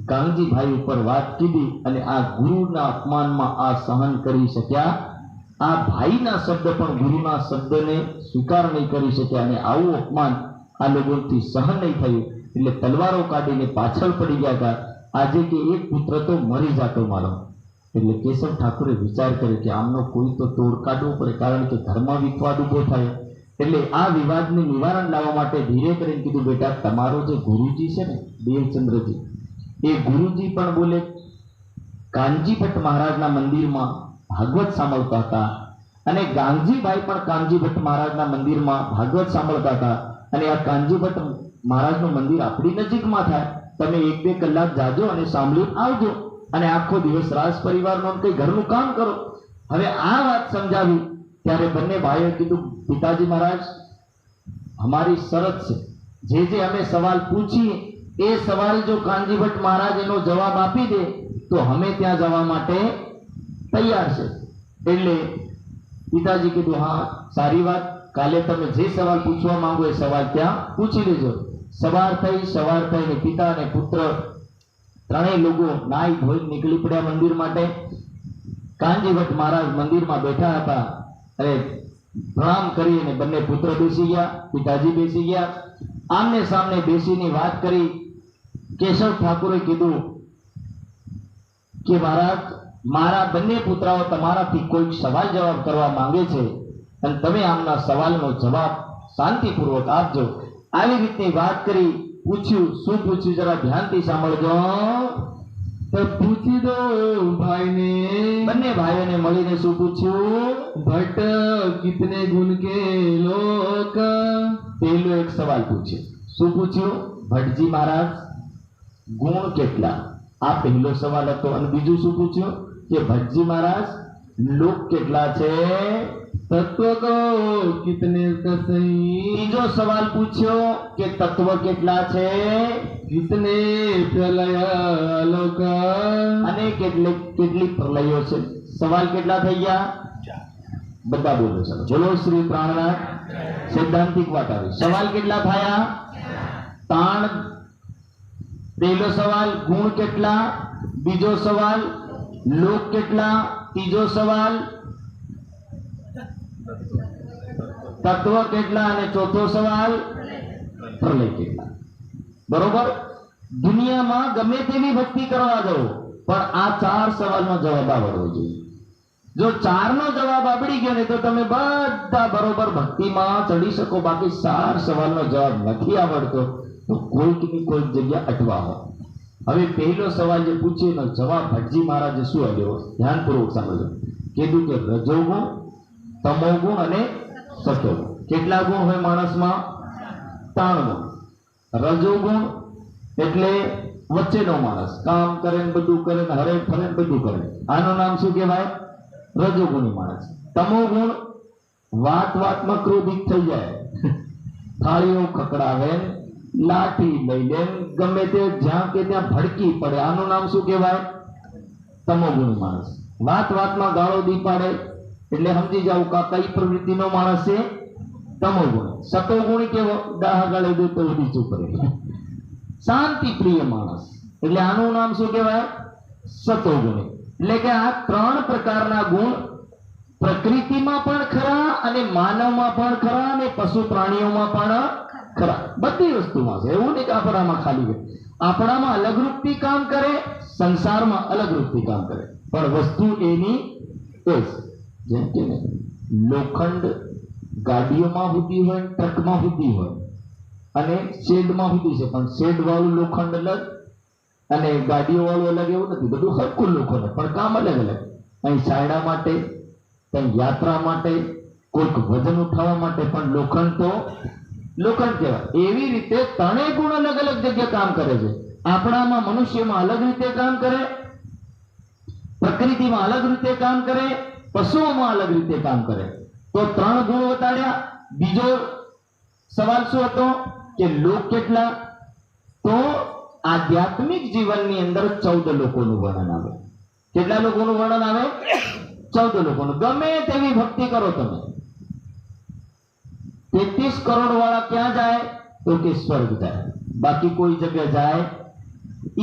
ગાંગજી ભાઈ ઉપર વાત કીધી અને આ ગુરુના અપમાનમાં આ સહન કરી શક્યા। આ ભાઈના શબ્દ પણ ગુરુના શબ્દને સ્વીકાર નહીં કરી શક્યા અને આવું અપમાન આ લોકોથી સહન નહીં થયું એટલે તલવારો કાઢીને પાછળ પડી ગયા હતા। આજે કે એક પુત્ર તો મરી જાતો મારો। એટલે કેશવ ઠાકુરે વિચાર કર્યો કે આમનો કોઈ તો તોડ કાઢવો પડે કારણ કે ઘરમાં વિવાદ ઉભો થાય। એટલે આ વિવાદને નિવારણ લાવવા માટે ધીરે કરીને કીધું બેટા તમારો જે ગુરુજી છે ને દેવચંદ્રજી એ ગુરુજી પણ બોલે કાનજી ભટ્ટ મહારાજના મંદિરમાં ભાગવત સાંભળતા હતા અને ગાંગજીભાઈ પણ કાનજી ભટ્ટ મહારાજના મંદિરમાં ભાગવત સાંભળતા હતા અને આ કાનજી ભટ્ટ મહારાજનું મંદિર આપણી નજીકમાં થાય, તમે 1-2 કલાક જાજો અને સાંભળી આવજો અને આખો દિવસ રાજ પરિવારનો કઈ ઘરનું કામ કરો. હવે આ વાત સમજાવી ત્યારે બંને ભાઈઓ કીધું, પિતાજી મહારાજ, અમારી શરત છે, જે અમે સવાલ પૂછીએ એ સવાલ જો કાનજી ભટ્ટ મહારાજ એનો જવાબ આપી દે તો અમે ત્યાં જવા માટે તૈયાર છે. એટલે પિતાજી કીધું, હા સારી વાત, કાલે તમે જે સવાલ પૂછવા માંગો એ સવાલ ત્યાં પૂછી લેજો. સવાર થઈને પિતા અને પુત્ર ત્રણેય લોકો નાઈ ધોઈ નીકળી પડ્યા મંદિર માટે. કાનજી ભટ્ટ મહારાજ મંદિરમાં બેઠા હતા. અરે પ્રણામ કરી અને બંને પુત્ર બેસી ગયા, પિતાજી બેસી ગયા. આમને સામને બેસીને વાત કરી. કેશવ ઠાકુરે કીધું કે મહારાજ, મારા બંને પુત્રાઓ તમારાથી કોઈક સવાલ જવાબ કરવા માંગે છે અને તમે આમના સવાલનો જવાબ શાંતિપૂર્વક આપજો. આવી રીતની વાત કરી. પૂછ્યું, શું પૂછ્યું જરા ધ્યાનથી સાંભળજો. तो पूछी दो भाई ने, બંને ભાઈઓને મળીને શું પૂછ્યું? भट्ट कितने गुण के लोग. પહેલો એક સવાલ પૂછ્યો. શું પૂછ્યું? ભટ્ટજી મહારાજ, ગુણ કેટલા? આ પહેલો સવાલ હતો. અને બીજું શું પૂછ્યું? કે ભટ્ટજી મહારાજ, લોક કેટલા છે? तत्व को कितने सही. ત્રીજો સવાલ પૂછ્યો કે તત્વ કેટલા છે? कितने प्रलय लोक. અને કેટલી પ્રલયો છે? સવાલ કેટલા થઈ ગયા? બધા બોલો ચાલો. બોલો શ્રી પ્રાણનાથ. સૈદ્ધાંતિક વાત આવી. સવાલ કેટલા થયા? તાણ. પહેલો સવાલ ગુણ કેટલા, બીજો સવાલ લોક કેટલા, ત્રીજો સવાલ તત્વ કેટલા અને ચોથો સવાલ પ્રલય કેટલા. બરોબર. દુનિયામાં ગમે તેવી ભક્તિ કરવા દો પણ આ ચાર સવાલનો જવાબ આવડવો જોઈએ. જો ચારનો જવાબ આવડી ગયો ને તો તમે બધા બરોબર ભક્તિમાં ચડી શકો. બાકી ચાર સવાલનો જવાબ નથી આવડતો તો કોઈકની કોઈક જગ્યા અટવાઓ. હવે પહેલો સવાલ જે પૂછ્યો એનો જવાબ ભટ્ટજી મહારાજે શું આપ્યો? ધ્યાનપૂર્વક સાંભળજો. કીધું કે રજોગુણ, તમોગુણ અને સતોગુણ. કેટલા ગુણ હોય માણસમાં? 3 ગુણ. રજોગુણ એટલે વચ્ચેનો માણસ, કામ કરે ને બધું કરે ને હરે ફરે ને બધું કરે, આનું નામ શું કહેવાય? રજોગુણી માણસ. તમોગુણ વાતમાં ક્રોધિત થઈ જાય, થાળીઓ ખકડાવે, લાઠી લઈ લે, ગમે તે જ્યાં કે ત્યાં ભડકી પડે, આનું નામ શું કહેવાય? તમોગુણી માણસ. વાતમાં ગાળો દી પાડે એટલે સમજી જાવ કે કઈ પ્રવૃત્તિનો માણસ છે? તમોગુણ. સતોગુણી કેવો? દાહ ગાળે દે તો ઉડી ચૂપ રહે, શાંતિ પ્રિય માણસ, એટલે આનું નામ શું કહેવાય? સતોગુણી. એટલે કે આ 3 પ્રકારના ગુણ પ્રકૃતિમાં પણ ખરા અને માનવમાં પણ ખરા અને પશુ પ્રાણીઓમાં પણ ખરા. બધી વસ્તુમાં છે. એવું નહીં કે આપણામાં ખાલી. આપણામાં અલગ રૂપથી કામ કરે, સંસારમાં અલગ રૂપથી કામ કરે, પણ વસ્તુ એની એ જ. જેમ કે લોખંડ ગાડીઓમાં સુધી હોય, ટ્રકમાં સુધી હોય અને શેડમાં સુધી છે, પણ શેડ વાળું લોખંડ અલગ અને ગાડીઓ વાળું અલગ એવું નથી. બધું સરખું લોખંડ પણ કામ અલગ અલગ. અહીં સાયડા માટે, કંઈ યાત્રા માટે, કોઈક વજન ઉઠાવવા માટે પણ લોખંડ તો લોખંડ કહેવાય. એવી રીતે 3 ગુણ અલગ અલગ જગ્યાએ કામ કરે છે. આપણામાં મનુષ્યમાં અલગ રીતે કામ કરે, પ્રકૃતિમાં અલગ રીતે કામ કરે, પશુઓમાં અલગ રીતે કામ કરે. તો 3 ગુણ બતાડ્યા. બીજો સવાલ શું હતો? કે લોક કેટલા? તો આધ્યાત્મિક જીવનની અંદર 14 લોકોનું વર્ણન આવે. કેટલા લોકોનું વર્ણન આવે? 14 લોકોનું. ગમે તેવી ભક્તિ કરો તમે, 33 કરોડ વાળા ક્યાં જાય? તો કે સ્વર્ગ જાય. બાકી કોઈ જગ્યા જાય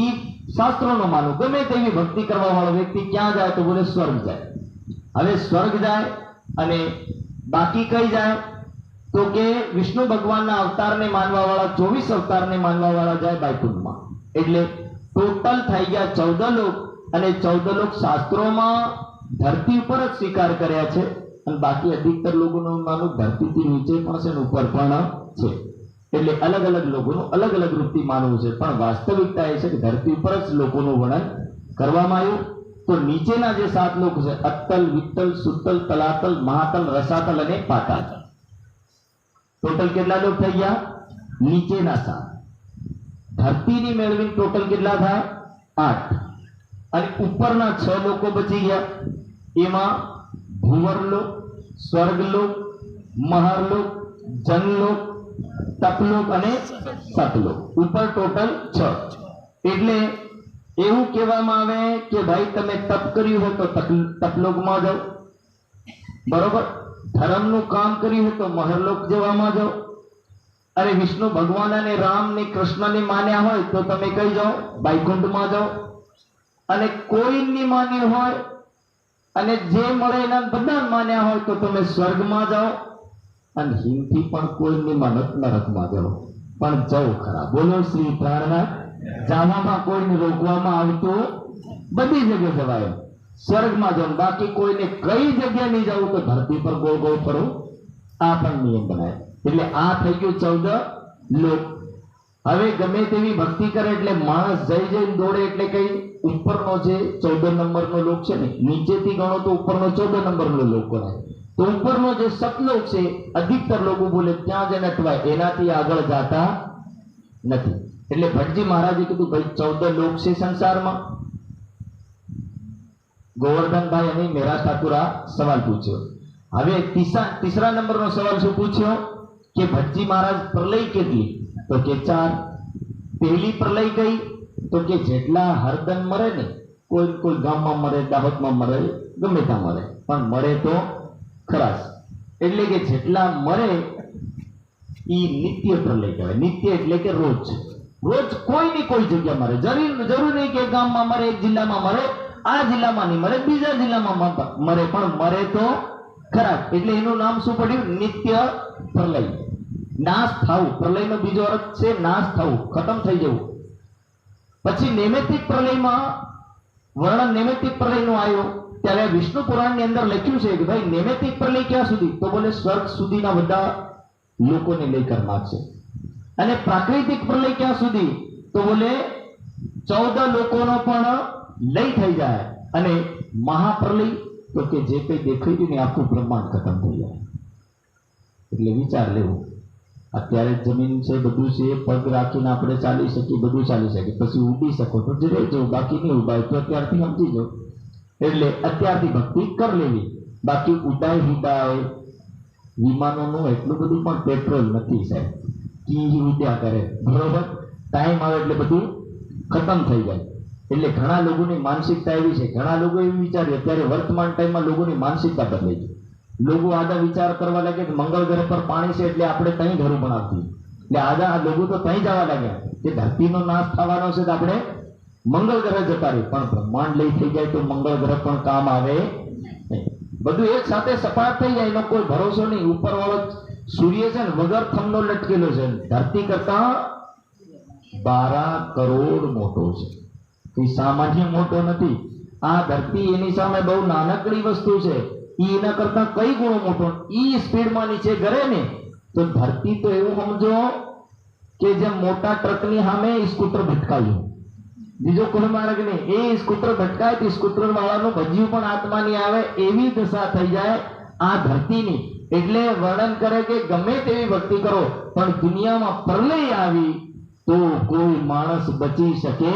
ઈ શાસ્ત્રોનો માનો. ગમે તેવી ભક્તિ કરવા વાળો વ્યક્તિ ક્યાં જાય? તો બોલે સ્વર્ગ જાય. હવે સ્વર્ગ જાય અને બાકી કઈ જાય? તો કે વિષ્ણુ ભગવાનના અવતારને માનવા વાળા, 24 અવતારને માનવા વાળા જાય વૈકુંઠમાં. એટલે ટોટલ થઈ ગયા 14 લોક. અને 14 લોક શાસ્ત્રોમાં ધરતી ઉપર જ સ્વીકાર કર્યા છે અને બાકી અધિકતર લોકોનું માનું ધરતીથી નીચે પણ છે ને ઉપર પણ છે. એટલે અલગ અલગ લોકોનું અલગ અલગ રૂપથી માનવું છે, પણ વાસ્તવિકતા એ છે કે ધરતી ઉપર જ લોકોનું વર્ણન કરવામાં આવ્યું. તો નીચેના જે 7 લોક છે, અત્તલ, વિત્તલ, સુત્તલ, તલાતલ, મહાતલ, રસાતલ અને પાતાલ. ટોટલ કેટલા લોક થઈ ગયા? નીચેના 7. ધરતીની મેળવીને ટોટલ કેટલા થાય? 8. અને ઉપરના 6 લોકો બચી ગયા. એમાં ભુવરલોક, સ્વર્ગલોક, મહરલોક, જનલોક, તપલોક અને સતલોક. ઉપર ટોટલ 6. એટલે એવું કહેવામાં આવે કે ભાઈ તમે તપ કર્યું હોય તો તપલોકમાં જાઓ, બરોબર. ધર્મનું કામ કર્યું હોય તો મહરલોક જવામાં જાઓ. અરે વિષ્ણુ ભગવાન અને રામ ને કૃષ્ણ ને માન્યા હોય તો તમે કઈ જાઓ? વૈકુંઠમાં જાઓ. અને કોઈની માન્યું હોય અને જે મળે એના બધા માન્યા હોય તો તમે સ્વર્ગમાં જાઓ. અને હિમથી પણ કોઈની માનત નરકમાં જાઓ, પણ જાઓ ખરા. બોલો શ્રી પ્રાણનાથ. જવામાં કોઈને રોકવામાં આવતું બધી જગ્યાએ જવાય. સ્વર્ગમાં જાઓ, બાકી કોઈને કઈ જગ્યાએ નહીં જવું તો ધરતી પર ગોળ ગોળ ફરવું, આ પણ નિયમ બનાય. એટલે આ થઈ ગયું 14 લોક. હવે ગમે તેવી ભક્તિ કરે એટલે માણસ જઈ જઈને દોડે એટલે કઈ ઉપરનો જે 14 નંબરનો લોક છે ને, નીચેથી ગણો તો ઉપરનો 14 નંબરનો લોક ગણાય. તો ઉપરનો જે સતલોક છે, અધિકતર લોકો બોલે ત્યાં જ અટવાય, એનાથી આગળ જાતા નથી. એટલે ભટ્ટજી મહારાજે કીધું ભાઈ 14 લોક છે સંસારમાં. ગોવર્ધનભાઈ અને મેરા ઠાકુર આ સવાલ પૂછ્યો. હવે તીસરા નંબરનો સવાલ શું પૂછ્યો કે ભટ્ટજી મહારાજ પ્રલય કેટલી? તો કે 4. પહેલી પ્રલય કઈ? તો કે જેટલા હરદન મરે ને, કોઈ ગામમાં મરે, દાહોદમાં મરે, ગમે ત્યાં મરે, પણ મરે તો ખરાશ. એટલે કે જેટલા મરે એ નિત્ય પ્રલય કહેવાય. નિત્ય એટલે કે રોજ કોઈની કોઈ જગ્યા મરે. જરૂર નહીં કે ગામમાં મરે, એક જિલ્લામાં મરે, આ જિલ્લામાં નહીં મરે, બીજા જિલ્લામાં મરે, પણ મરે તો ખરા. એટલે એનું નામ શું પડ્યું? નિત્ય પ્રલય. નાશ થવું, પ્રલયનો બીજો અર્થ છે નાશ થવું, ખતમ થઈ જવું. પછી નૈમિત્તિક પ્રલયમાં વર્ણન નૈમિત્તિક પ્રલયનું આવ્યું ત્યારે વિષ્ણુ પુરાણની અંદર લખ્યું છે કે ભાઈ નૈમિત્તિક પ્રલય ક્યાં સુધી? તો બોલે સ્વર્ગ સુધીના બધા લોકોને લઈ કર નાખશે. અને પ્રાકૃતિક પ્રલય ક્યાં સુધી? તો બોલે 14 લોકોનો પણ લઈ થઈ જાય. અને મહાપ્રલય તો કે જે કઈ દેખાઈ ગયું ને આખું બ્રહ્માંડ ખતમ થઈ જાય. એટલે વિચાર લેવો. અત્યારે જમીન છે, બધું છે, પગ રાખીને આપણે ચાલી શકીએ, બધું ચાલી શકીએ. પછી ઉડી શકો તો જ રહેજો, બાકી નહીં ઉડાય તો અત્યારથી સમજી જાઓ. એટલે અત્યારથી ભક્તિ કરી લેવી. બાકી ઉડાય વિમાનોનું એટલું બધું પણ પેટ્રોલ નથી સાહેબ, કી ઉડ્યા કરે, બરોબર. ટાઈમ આવે એટલે બધું ખતમ થઈ જાય. એટલે ઘણા લોકોની માનસિકતા એવી છે, ઘણા લોકો એવું વિચારે અત્યારે વર્તમાન ટાઈમમાં લોકોની માનસિકતા બદલાઈ ગઈ. લોકો આદા વિચાર કરવા લાગે કે મંગળ ગ્રહ પર પાણી છે એટલે આપણે ત્યાં ઘરું બનાવતી. એટલે આદા લોકો તો ત્યાં જવા લાગ્યા કે ધરતીનો નાશ થવાનો છે તો આપણે મંગળ ગ્રહ જતા રહી. પણ બ્રહ્માંડ લઈ થઈ જાય તો મંગળ ગ્રહ પણ કામ આવે નહીં. બધું એક સાથે સપાટ થઈ જાય, એનો કોઈ ભરોસો નહીં. ઉપર વાળો સૂર્ય છે ને વગર થમનો લટકેલો છે, ધરતી કરતા 12 કરોડ મોટો છે, કોઈ સામાન્ય મોટો નથી. આ ધરતી એની સામે બહુ નાનકડી વસ્તુ છે. એના કરતા કઈ ગુણો મોટો. ઈ સ્પીડમાં નીચે ગરે ને તો ધરતી તો એવું સમજો કે જેમ મોટા ટ્રકની સામે સ્કૂટર ભટકાયું, બીજો કોઈ માર્ગ નહીં. એ સ્કૂટર ભટકાય તો સ્કૂટર વાળાનું ભજ્યું પણ આત્મા નહીં આવે, એવી દશા થઈ જાય આ ધરતીની. એટલે વર્ણન કરે કે ગમે તેવી ભક્તિ કરો પણ દુનિયામાં પ્રલય આવી તો કોઈ માણસ બચી શકે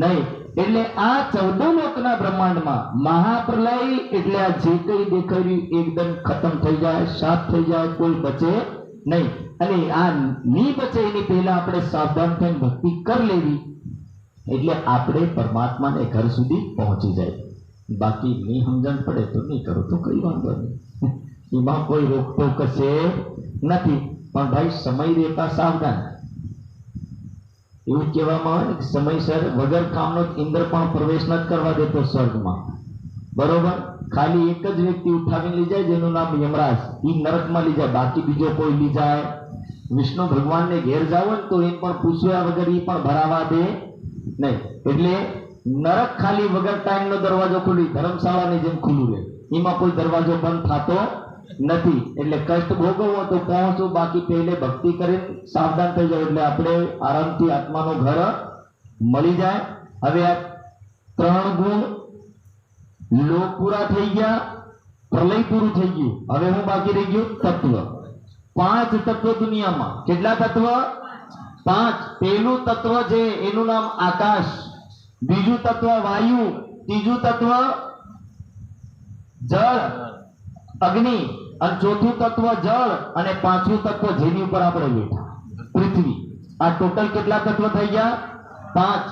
નહીં. એટલે આ 14 લોકના બ્રહ્માંડમાં મહાપ્રલય એટલે આ જે કઈ દેખાયું એકદમ ખતમ થઈ જાય, સાફ થઈ જાય, કોઈ બચે નહીં. અને આ ની બચે એની પહેલા આપણે સાવધાન થઈને ભક્તિ કરી લેવી એટલે આપણે પરમાત્માને ઘર સુધી પહોંચી જાય. બાકી નહીં સમજણ પડે તો નહીં કરો તો કઈ વાંધો નહીં, એમાં કોઈ રોકટોક છે નથી. પણ ભાઈ સમય રહેતા સાવધાન. એવું કહેવામાં આવે કે સમયસર વગર કામનો ઇન્દ્ર પણ પ્રવેશ ન કરવા દેતો સ્વર્ગમાં, બરોબર. ખાલી એક જ વ્યક્તિ ઉઠાવીને લઈ જાય જેનું નામ યમરાજ, એ નરકમાં લઈ જાય, બાકી બીજો કોઈ લઈ જાય. વિષ્ણુ ભગવાનને ઘેર જાવ ને તો એ પણ પૂછ્યા વગર એ પણ ભરાવા દે નહીં. એટલે નરક ખાલી વગર ટાઈમનો દરવાજો ખુલી, ધર્મશાળાની જેમ ખુલ્લું રહે, એમાં કોઈ દરવાજો બંધ થતો નથી. એટલે કષ્ટ ભોગવવો તો પહોંચો, બાકી પહેલે ભક્તિ કરીને સાવધાન થઈ જાય એટલે આપણે આરામથી આત્માનો ઘર મળી જાય. હવે આ 3 ગુણ લોક પૂરા થઈ ગયા, પ્રલય પૂરું થઈ ગયું. હવે હું બાકી રહી ગયું તત્વ. 5 તત્વ દુનિયામાં. કેટલા તત્વ? 5. પહેલું તત્વ છે એનું નામ આકાશ. બીજું તત્વ વાયુ, ત્રીજું તત્વ જળ અગ્નિ, અને ચોથું તત્વ જળ, અને પાંચમું તત્વ જેની ઉપર આપણે બેઠા પૃથ્વી. આ ટોટલ કેટલા તત્વ થઈ ગયા? 5.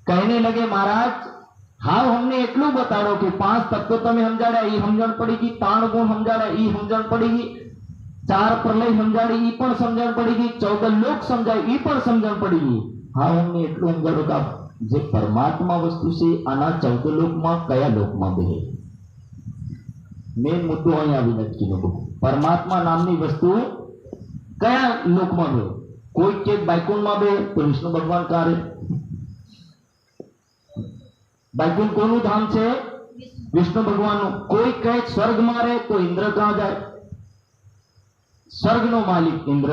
કહીને લગે મહારાજ હાવ અમને એટલું બતાડો કે 5 તત્વ તમે સમજાડ્યા, એ સમજણ પડી ગઈ. 3 ગુણ સમજાડ્યા, એ સમજણ પડી ગઈ. 4 પ્રલય સમજાડી, એ પણ સમજણ પડી ગઈ. 14 લોક સમજાય, એ પણ સમજણ પડી ગઈ. હાવ અમને એટલું સમજાડો કે જે પરમાત્મા વસ્તુ છે આના 14 લોકમાં કયા લોકમાં બેહે. મેન મુદ્દો અહીં આવી નક્કી નો. પરમાત્મા નામની વસ્તુ કયા લોકમાં બે? કોઈ કે બાયકુંઠમાં બે તો વિષ્ણુ ભગવાન કારે. બાયકુંઠ કોનું ધામ છે? વિષ્ણુ ભગવાનનું. કોઈ કહે સ્વર્ગમાં રહે તો ઇન્દ્ર ક્યાં જાય? સ્વર્ગનો માલિક ઇન્દ્ર,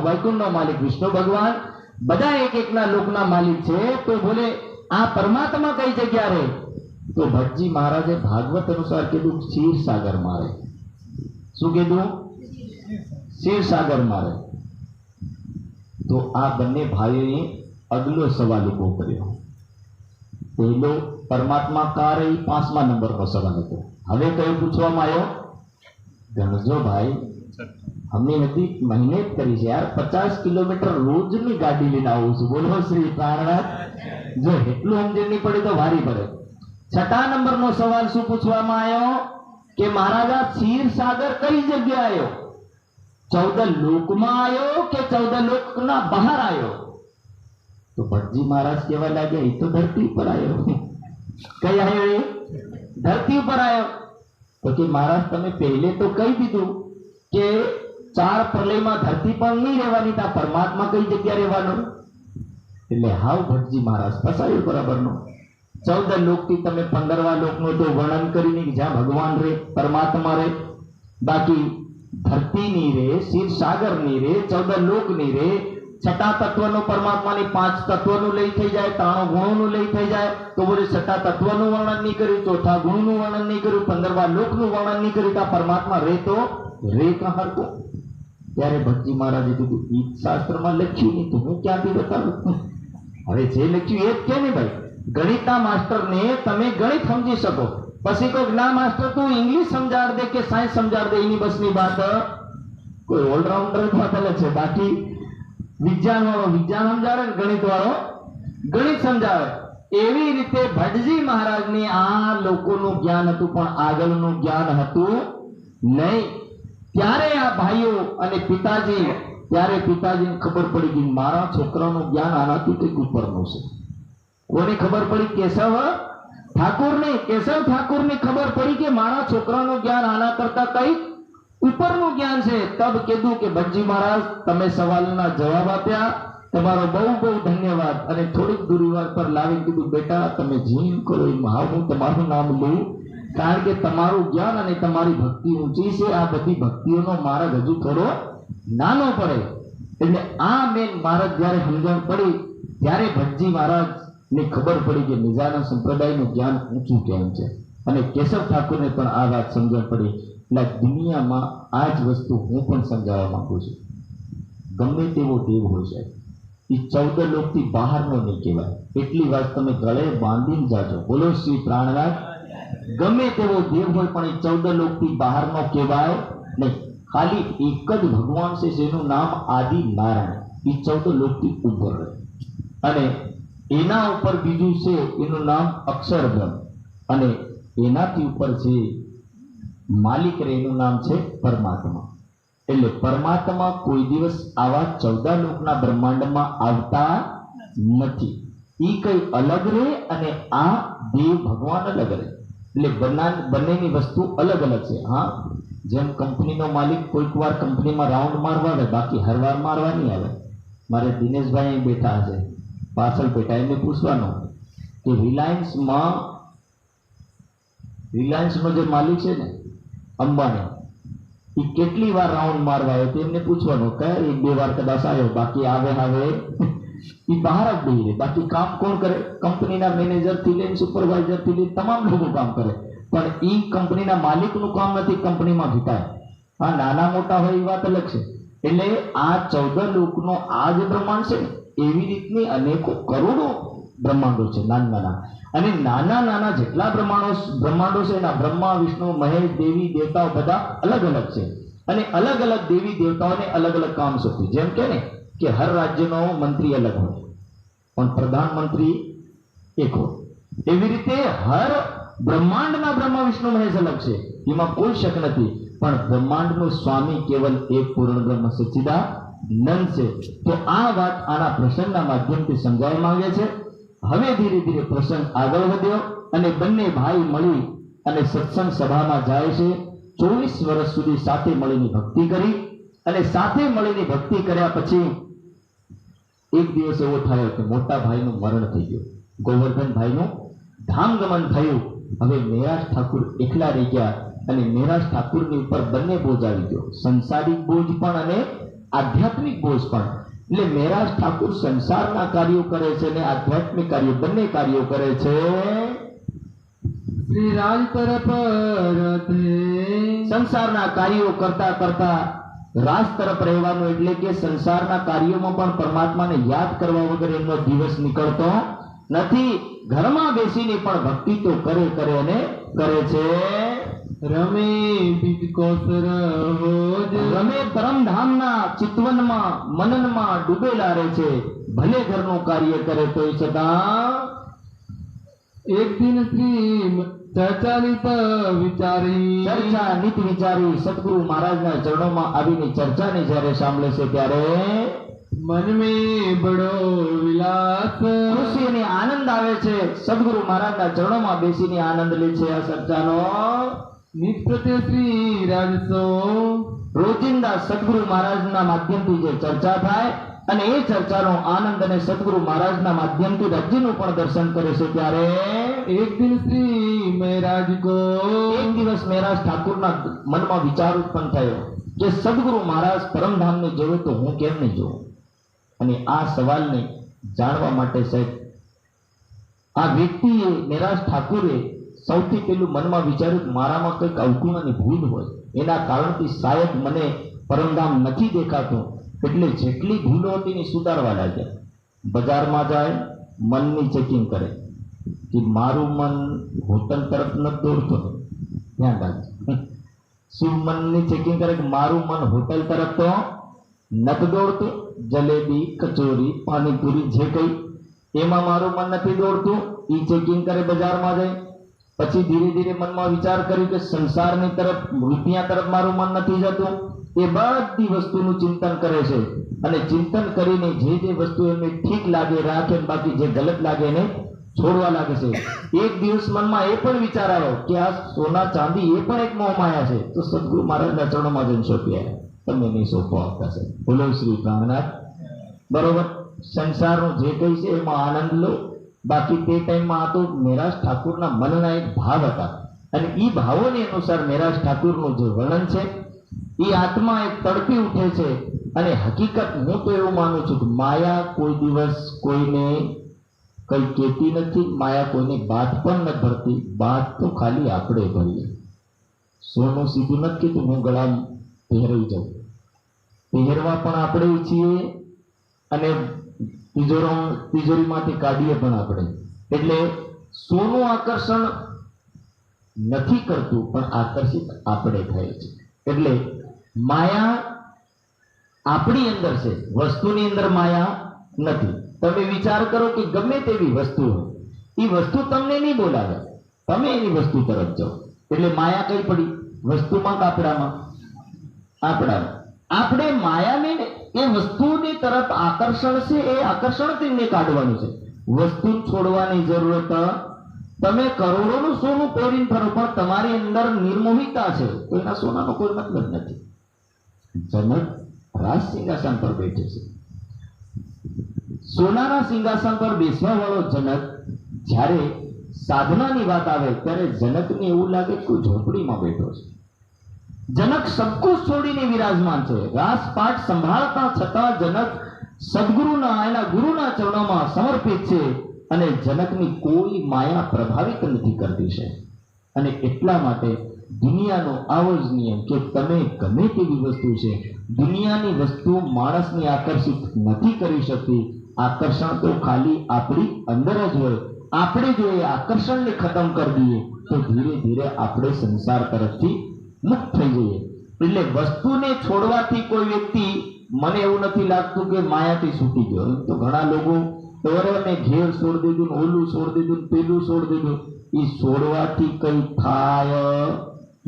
વૈકુંઠનો માલિક વિષ્ણુ ભગવાન, બધા એક એકના લોકના માલિક છે. તો બોલે આ પરમાત્મા કઈ જગ્યા રહે? તો ભટ્ટજી મહારાજે ભાગવત અનુસાર કીધું ક્ષીરસાગર મારે. શું કીધું? ક્ષીરસાગર મારે. તો આ બંને ભાઈઓએ અગલો સવાલ ઉભો કર્યો. પહેલો પરમાત્મા કા રહી, 5મા નંબરનો સવાલ હતો. હવે કયું પૂછવામાં આવ્યો? ગણજો ભાઈ, અમે હજી મહેનત કરી છે યાર. 50 કિલોમીટર રોજની ગાડી લઈને આવું છું. બોલો શ્રી પ્રાણનાથ. જો એટલું સમજણ નહીં પડે તો વારી પડે. 6 નંબરનો સવાલ શું પૂછવામાં આવ્યો? કે મહારાજા ક્ષીરસાગર કઈ જગ્યાએ આવ્યો? 14 લોકમાં આવ્યો કે 14 લોકના બહાર આવ્યો? તો ભટ્ટજી મહારાજ કહેવા લાગ્યા, એ તો ધરતી ઉપર આવ્યો. કઈ આવ્યો? એ ધરતી ઉપર આવ્યો. તો કે મહારાજ તમે પહેલે તો કહી દીધું કે 4 પ્રલયમાં ધરતી પણ નહીં રહેવાની, ત્યાં પરમાત્મા કઈ જગ્યા રહેવાનો? એટલે હાવ ભટ્ટજી મહારાજ ફસાયો બરાબરનો. 14 લોકથી તમે 15મા લોકનું તો વર્ણન કરીને જ્યાં ભગવાન રહે, પરમાત્મા રહે, બાકી ધરતી ની રે, ક્ષીરસાગર ની રે, 14 લોક ની રે. 6 તત્વનું પરમાત્માની 5 તત્વનું લઈ થઈ જાય, 3 ગુણોનું લઈ થઈ જાય. તો બોલે 6 તત્વનું વર્ણન નહીં કર્યું, 4થા ગુણનું વર્ણન નહીં કર્યું, 15મા લોકનું વર્ણન નહીં કર્યું. ત્યાં પરમાત્મા રે તો રે કહા કો. ત્યારે ભટ્ટજી મહારાજે કીધું ઈ શાસ્ત્રમાં લખ્યું નહીં તો હું ક્યાંથી બતાવું? હવે જે લખ્યું એ જ કે ને ભાઈ. ગણિતના માસ્ટરને તમે ગણિત સમજી શકો, પછી કોઈ ના માસ્ટર તું ઇંગ્લિશ સમજાડ દે કે સાયન્સ સમજાડ દે, એની બસની વાત. કોઈ ઓલરાઉન્ડર વાત અલગ છે. બાકી વિજ્ઞાન વાળો વિજ્ઞાન સમજાવે ને ગણિત વાળો ગણિત સમજાવે. એવી રીતે ભટ્ટજી મહારાજની આ લોકોનું જ્ઞાન હતું પણ આગળનું જ્ઞાન હતું નહીં. ત્યારે આ ભાઈઓ અને પિતાજી, ત્યારે પિતાજીને ખબર પડી ગઈ મારા છોકરાનું જ્ઞાન આનાથી કંઈક ઉપરનું છે. કોને ખબર પડી? કેશવ ઠાકોરને. કેશવ ઠાકોરને ખબર પડી કે મારા છોકરાનું જ્ઞાન આના કરતા કંઈક ઉપરનું જ્ઞાન છે. તબ કીધું કે ભટ્ટજી મહારાજ તમે સવાલના જવાબ આપ્યા, તમારો બહુ બહુ ધન્યવાદ. અને થોડીક દૂરી પર લાવી કીધું બેટા તમે જીમ કરો એમ હા હું તમારું નામ લઉં, કારણ કે તમારું જ્ઞાન અને તમારી ભક્તિ ઊંચી છે. આ બધી ભક્તિઓનો માર્ગ હજુ થોડો નાનો પડે. એટલે આ મેન મહારાજ જયારે સમજણ પડી ત્યારે ભટ્ટજી મહારાજ ને ખબર પડી કે નિજાના સંપ્રદાયનું જ્ઞાન ઊંચું કેમ છે. અને કેશવ ઠાકોરને પણ આ વાત સમજણ પડી. એટલે દુનિયામાં આ જ વસ્તુ હું પણ સમજાવવા માંગુ છું. ગમે તેવો દેવ હોય છે એ 14 લોકથી બહારનો નહીં કહેવાય. એટલી વાત તમે ગળે બાંધીને જાજો. બોલો શ્રી પ્રાણનાથ. ગમે તેવો દેવ હોય પણ એ 14 લોકથી બહારનો કહેવાય નહીં. ખાલી એક જ ભગવાન છે જેનું નામ આદિ નારાયણ, એ 14 લોકથી ઉપર રહે. અને એના ઉપર બીજું છે એનું નામ અક્ષર બ્રહ્મ, અને એનાથી ઉપર છે માલિક રે એનું નામ છે પરમાત્મા. એટલે પરમાત્મા કોઈ દિવસ આવા 14 લોકના બ્રહ્માંડમાં આવતા નથી. એ કઈ અલગ રહે અને આ દેવ ભગવાન અલગ રહે. એટલે બંનેની વસ્તુ અલગ અલગ છે. હા, જેમ કંપનીનો માલિક કોઈક વાર કંપનીમાં રાઉન્ડ મારવા આવે, બાકી હર વાર મારવા નહીં આવે. મારે દિનેશભાઈ અહીં બેઠા છે, પાછળ બેઠા, એમને પૂછવાનું કે રિલાયન્સનો જે માલિક છે ને અંબાણી, એ કેટલી વાર રાઉન્ડ મારવા આવ્યો તેમને પૂછવાનું. કયા 1-2 વાર કદાચ આવ્યો, બાકી આવે એ બહાર જ બેહી રહે. બાકી કામ કોણ કરે? કંપનીના મેનેજર થી લઈને સુપરવાઇઝર થી લઈને તમામ લોકો કામ કરે. પણ એ કંપનીના માલિકનું કામ નથી, કંપનીમાં ભીટાય. હા, નાના મોટા હોય એ વાત અલગ છે. એટલે આ 14 લોકનો આ જે બ્રહ્માંડ છે એવી રીતની અનેકો કરોડો બ્રહ્માંડો છે, નાના નાના. અને નાના નાના જેટલા બ્રહ્માંડો છે એના બ્રહ્મા, વિષ્ણુ, મહેશ, દેવી દેવતાઓ બધા અલગ અલગ છે. અને અલગ અલગ દેવી દેવતાઓને અલગ અલગ કામ સોંપ્યું. જેમ કે ને કે હર રાજ્યનો મંત્રી અલગ હોય પણ પ્રધાનમંત્રી એક હોય, એવી રીતે હર બ્રહ્માંડના બ્રહ્મા, વિષ્ણુ, મહેશ અલગ છે, એમાં કોઈ શક નથી. પણ બ્રહ્માંડનો સ્વામી કેવલ એક પૂર્ણ બ્રહ્મ સચ્ચિદાનંદ છે. તો આ વાત આના પ્રસંગના માધ્યમથી સમજાવવા માંગે છે. હવે ધીરે ધીરે પ્રસંગ આગળ વધ્યો અને બંને ભાઈ મળી અને સત્સંગ સભામાં જાય છે. 24 વર્ષ સુધી સાથે મળીને ભક્તિ કરી અને સાથે મળીને ભક્તિ કર્યા પછી એક દિવસ એવો થયો કે મોટા ભાઈનું મરણ થઈ ગયું, ગોવર્ધન ભાઈનું ધામગમન થયું. હવે મેરાજ ઠાકુર એકલા રહી ગયા અને મેરાજ ઠાકુરની ઉપર બંને બોજ આવી ગયો, સંસારિક બોજ પણ અને આધ્યાત્મિક બોજ પણ. એટલે મેરાજ ઠાકુર સંસારના કાર્યો કરે છે અને આધ્યાત્મિક કાર્યો બંને કાર્યો કરે છે. શ્રી રાજ તરફ રથે સંસારના કાર્યો કરતા કરતા રાજ તરફ રહેવાનું, એટલે કે સંસારના કાર્યોમાં પણ પરમાત્માને યાદ કરવા વગર એમનો દિવસ નીકળતો નથી. ઘરમાં બેસીને પણ ભક્તિ તો કરે અને કરે છે. રમે બીજકોસર હોજ રમે પરમધામના ચિતવનમાં મનનમાં ડૂબેલા રહે છે. ભલે ઘરનું કાર્ય કરે તોય છતાં એક દિન શ્રી ચર્ચાનિત વિચારી ચર્ચા નિત વિચારી સદગુરુ મહારાજના ચરણોમાં આવીને ચર્ચાને જ્યારે સાંભળે છે ત્યારે મન મેં બડો વિલાસ ખુશી અને આનંદ આવે છે. સદગુરુ મહારાજના ચરણોમાં બેસીને આનંદ લે છે આ ચર્ચાનો. નિત્ય શ્રી રાજસો રોજિંદા સદગુરુ મહારાજના માધ્યમથી જે ચર્ચા થાય અને એ ચર્ચાનો આનંદ અને સદગુરુ મહારાજના માધ્યમથી રાજ્યનું પણ દર્શન કરે છે ત્યારે એક દિન શ્રી મહારાજ કો એક દિવસ મહારાજ ઠાકુરના મનમાં વિચાર ઉત્પન્ન થયો કે સદગુરુ મહારાજ પરમધામને જોવે તો હું કેમ નહીં જોઉં. અને આ સવાલને જાણવા માટે સાહેબ આ વ્યક્તિએ મહારાજ ઠાકુરે સૌથી પહેલું મનમાં વિચાર્યું મારામાં કંઈક અવગુણ અને ભૂલ હોય, એના કારણથી શાયદ મને પરમધામ નથી દેખાતું. એટલે જેટલી ભૂલો હતી એને સુધારવા લાગ્યા. બજારમાં જાય, મનની ચેકિંગ કરે કે મારું મન હોટલ તરફ નથી દોડતું, ધ્યાન રાખજો. શું મનની ચેકિંગ કરે કે મારું મન હોટલ તરફ તો નથી દોડતું, જલેબી, કચોરી, પાણીપુરી જે કઈ એમાં મારું મન નથી દોડતું, એ ચેકિંગ કરે. બજારમાં જાય પછી ધીરે ધીરે મનમાં વિચાર કર્યું કે સંસારની તરફ, રૂપિયા તરફ મારું મન નથી જતું. એ બધી વસ્તુનું ચિંતન કરે છે અને ચિંતન કરીને જે વસ્તુ એમને ઠીક લાગે રાખે, બાકી જે ગલત લાગે એને છોડવા લાગે છે. એક દિવસ મનમાં એ પણ વિચાર આવ્યો કે આ સોના ચાંદી એ પણ એક મોહમાયા છે. તો સદગુરુ મહારાજના ચરણોમાં જઈને સોંપી આવ્યા. તમે નહીં સોંપો આવતા છે. બોલો શ્રી પ્રાણનાથ. બરોબર, સંસારનું જે કઈ છે એમાં આનંદ લો. બાકી તે ટાઈમમાં આ તો મહારાજ ઠાકુરના મનના એક ભાવ હતા અને એ ભાવોની અનુસાર મહારાજ ઠાકુરનું જે વર્ણન છે એ આત્મા એક તડપી ઉઠે છે. અને હકીકત હું તો એવું માનું છું કે માયા કોઈ દિવસ કોઈને કઈ કહેતી નથી, માયા કોઈને બાદ પણ નથી ભરતી. બાદ તો ખાલી આપણે ભરીએ. સોનું સીધું નથી કીધું હું ગળામાં પહેરાઈ જાઉં, પહેરવા પણ આપણે છીએ અને તિજોરીમાંથી કાઢીએ પણ આપણે. એટલે સોનું આકર્ષણ નથી કરતું પણ આકર્ષિત આપણે થાય છે. એટલે માયા આપણી અંદર છે, વસ્તુની અંદર માયા નથી. તમે વિચાર કરો કે ગમે તેવી વસ્તુ હોય, એ વસ્તુ તમને નહીં બોલાવે, તમે એની વસ્તુ તરફ જાઓ. એટલે માયા કઈ પડી? વસ્તુમાં કે આપણામાં? આપણામાં. આપણે માયાને એ વસ્તુની તરફ આકર્ષણ છે, એ આકર્ષણથી કાઢવાનું છે. વસ્તુ છોડવાની જરૂરત. તમે કરોડોનું સોનું પહેરીને ફરો પણ તમારી અંદર નિર્મોહિતા છે, કોઈના સોનાનો કોઈ મતલબ નથી. જનક રાજ સિંહાસન પર બેઠે છે. સોનાના સિંહાસન પર બેસવા વાળો જનક જ્યારે સાધનાની વાત આવે ત્યારે જનકને એવું લાગે કે ઝોપડીમાં બેઠો છે. જનક સબકુછ છોડીને વિરાજમાન છે. રાસપાટ સંભાળતા છતાં જનક સદગુરુના એના ગુરુના ચરણોમાં સમર્પિત છે અને જનકની કોઈ માયા પ્રભાવિત નથી કરતી છે. અને એટલા માટે દુનિયાનો આવો જ નિયમ કે તમે ગમે તેવી વસ્તુ છે, દુનિયાની વસ્તુ માણસને આકર્ષિત નથી કરી શકતી આકર્ષણ તો ખાલી આપણી અંદર જ હોય. આપણે જો એ આકર્ષણને ખતમ કરી દઈએ તો ધીરે ધીરે આપણે સંસાર તરફથી મુક્ત થઈ જઈએ. એટલે વસ્તુને છોડવાથી કોઈ વ્યક્તિ, મને એવું નથી લાગતું કે માયાથી છૂટી ગયો. તો ઘણા લોકો મેં ઘેર છોડી દીધું, ઓલું છોડી દીધું, પેલું છોડી દીધું. એ છોડવાથી કઈ થાય